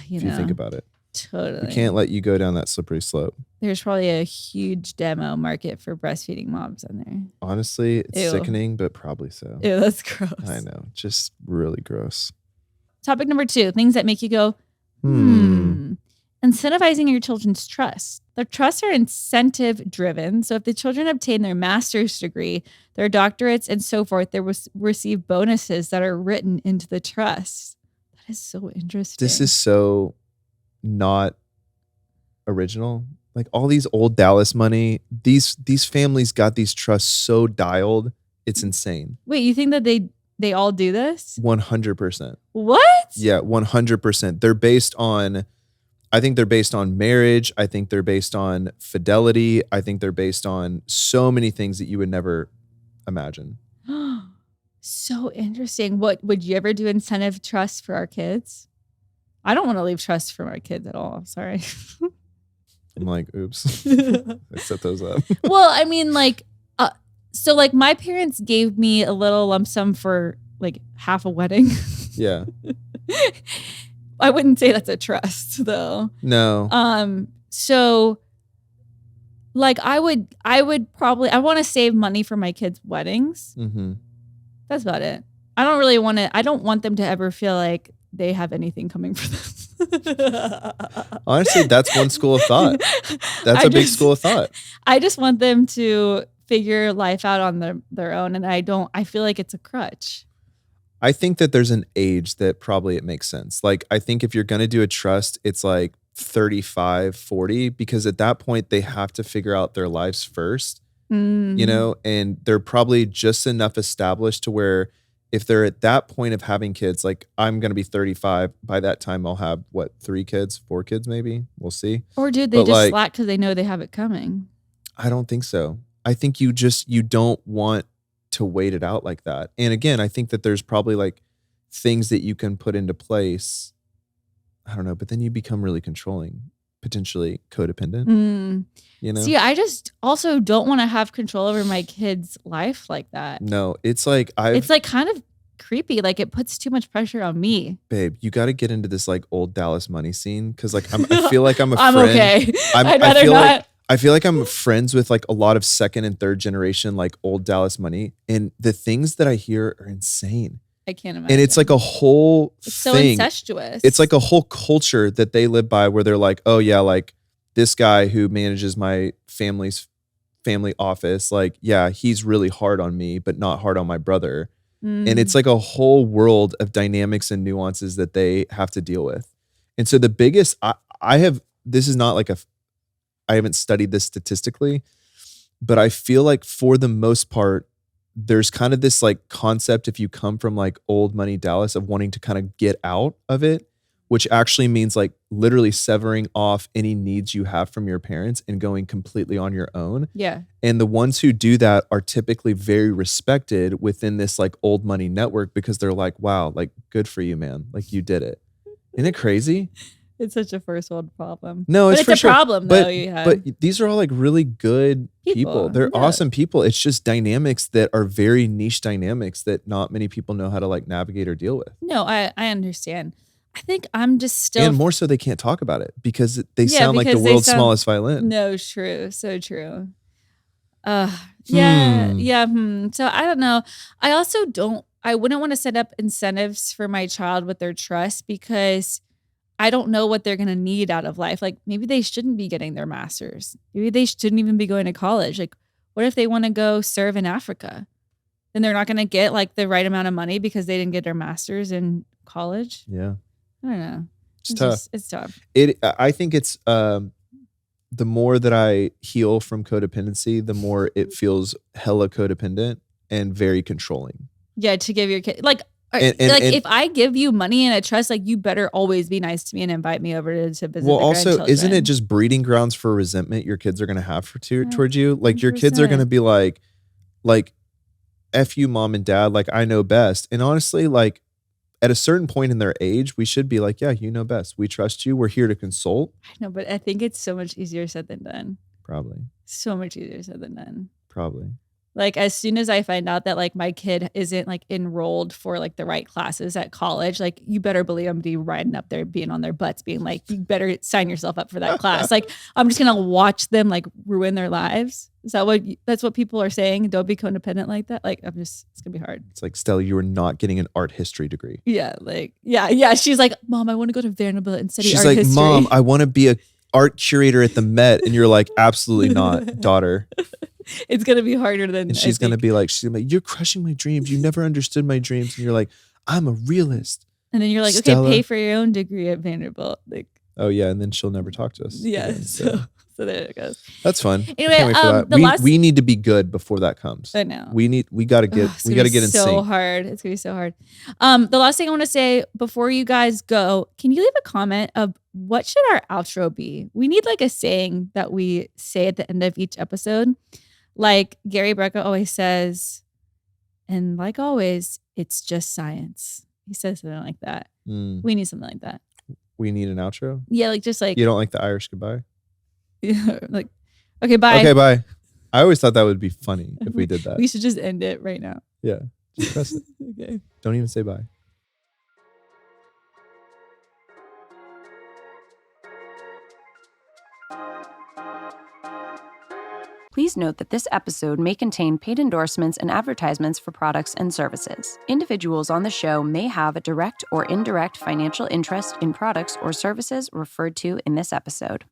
if you think about it. Totally. We can't let you go down that slippery slope. There's probably a huge demo market for breastfeeding moms in there. Honestly, it's sickening, but probably so. Ew, that's gross. I know. Just really gross. Topic number 2, things that make you go, Incentivizing your children's trust. Their trusts are incentive driven. So if the children obtain their master's degree, their doctorates, and so forth, they will receive bonuses that are written into the trust. That is so interesting. This is so not original. Like all these old Dallas money, these families got these trusts so dialed. It's insane. Wait, you think that they all do this? 100%. What? Yeah, 100%. They're based on, I think they're based on marriage. I think they're based on fidelity. I think they're based on so many things that you would never imagine. So interesting. What would you ever do incentive trusts for our kids? I don't want to leave trusts for my kids at all. I'm sorry. I'm like, oops. I set those up. Well, I mean, like, so like my parents gave me a little lump sum for like half a wedding. Yeah. I wouldn't say that's a trust though. No. So like I would probably, I want to save money for my kids' weddings. Mm-hmm. That's about it. I don't want them to ever feel like they have anything coming for them. Honestly, that's one school of thought. That's a big school of thought. I just want them to figure life out on their own. And I feel like it's a crutch. I think that there's an age that probably it makes sense. Like, I think if you're going to do a trust, it's like 35, 40, because at that point they have to figure out their lives first, you know, and they're probably just enough established to where if they're at that point of having kids, like I'm going to be 35. By that time, I'll have 3 kids, 4 kids, maybe. We'll see. Or do they just slack because they know they have it coming? I don't think so. I think you don't want to wait it out like that. And again, I think that there's probably like things that you can put into place. I don't know, but then you become really controlling, potentially codependent. You know? See, I just also don't want to have control over my kid's life like that. No, it's like kind of creepy. Like it puts too much pressure on me. Babe, you got to get into this like old Dallas money scene because like I feel like I'm a friend. I'm okay. I'd rather not. I feel like I'm friends with like a lot of second and third generation like old Dallas money, and the things that I hear are insane. I can't imagine. And it's like a whole it's thing. So incestuous. It's like a whole culture that they live by where they're like, oh yeah, like this guy who manages my family's family office, like, yeah, he's really hard on me, but not hard on my brother. And it's like a whole world of dynamics and nuances that they have to deal with. And so the biggest, this is not like I haven't studied this statistically, but I feel like for the most part, there's kind of this like concept if you come from like old money Dallas of wanting to kind of get out of it, which actually means like literally severing off any needs you have from your parents and going completely on your own. Yeah. And the ones who do that are typically very respected within this like old money network because they're like, wow, like good for you, man. Like you did it. Isn't it crazy? It's such a first world problem. No, it's a problem though. But these are all like really good people. They're awesome people. It's just dynamics that are very niche dynamics that not many people know how to like navigate or deal with. No, I understand. I think I'm just still. And more so they can't talk about it because they sound like the world's smallest violin. No, true. So true. Yeah. So I don't know. I wouldn't want to set up incentives for my child with their trust because I don't know what they're going to need out of life. Like maybe they shouldn't be getting their master's. Maybe they shouldn't even be going to college. Like what if they want to go serve in Africa? Then they're not going to get like the right amount of money because they didn't get their master's in college. Yeah. I don't know. It's tough. It's tough. I think it's the more that I heal from codependency, the more it feels hella codependent and very controlling. Yeah, to give your kid like if I give you money and I trust, like you better always be nice to me and invite me over to visit. Well, also, isn't it just breeding grounds for resentment your kids are going to have towards you? Like 100%. Your kids are going to be like, F you, mom and dad. Like I know best. And honestly, like at a certain point in their age, we should be like, yeah, you know best. We trust you. We're here to consult. I know, but I think it's so much easier said than done. Probably. So much easier said than done. Probably. Like as soon as I find out that like my kid isn't like enrolled for like the right classes at college, like you better believe I'm gonna be riding up there, being on their butts, being like, you better sign yourself up for that class. Like I'm just gonna watch them like ruin their lives. Is that that's what people are saying? Don't be codependent like that. Like it's gonna be hard. It's like, Stella, you are not getting an art history degree. Yeah, like yeah. She's like, Mom, I want to go to Vanderbilt and study art history. She's like, Mom, I want to be a art curator at the Met, and you're like, absolutely not, daughter. It's gonna be harder than. And she's gonna be like, you're crushing my dreams. You never understood my dreams, and you're like, I'm a realist. And then you're like, Stella. Okay, pay for your own degree at Vanderbilt. Like, oh yeah, and then she'll never talk to us. Yeah, again, so there it goes. That's fun. Anyway, can't wait for that. We need to be good before that comes. I know. We gotta get in sync. So hard. It's gonna be so hard. The last thing I want to say before you guys go, can you leave a comment of what should our outro be? We need like a saying that we say at the end of each episode. Like Gary Brecka always says, and like always, it's just science. He says something like that. We need something like that. We need an outro? Yeah, like just like. You don't like the Irish goodbye? Yeah, like, okay, bye. Okay, bye. I always thought that would be funny if we did that. We should just end it right now. Yeah, just press it. Okay. Don't even say bye. Please note that this episode may contain paid endorsements and advertisements for products and services. Individuals on the show may have a direct or indirect financial interest in products or services referred to in this episode.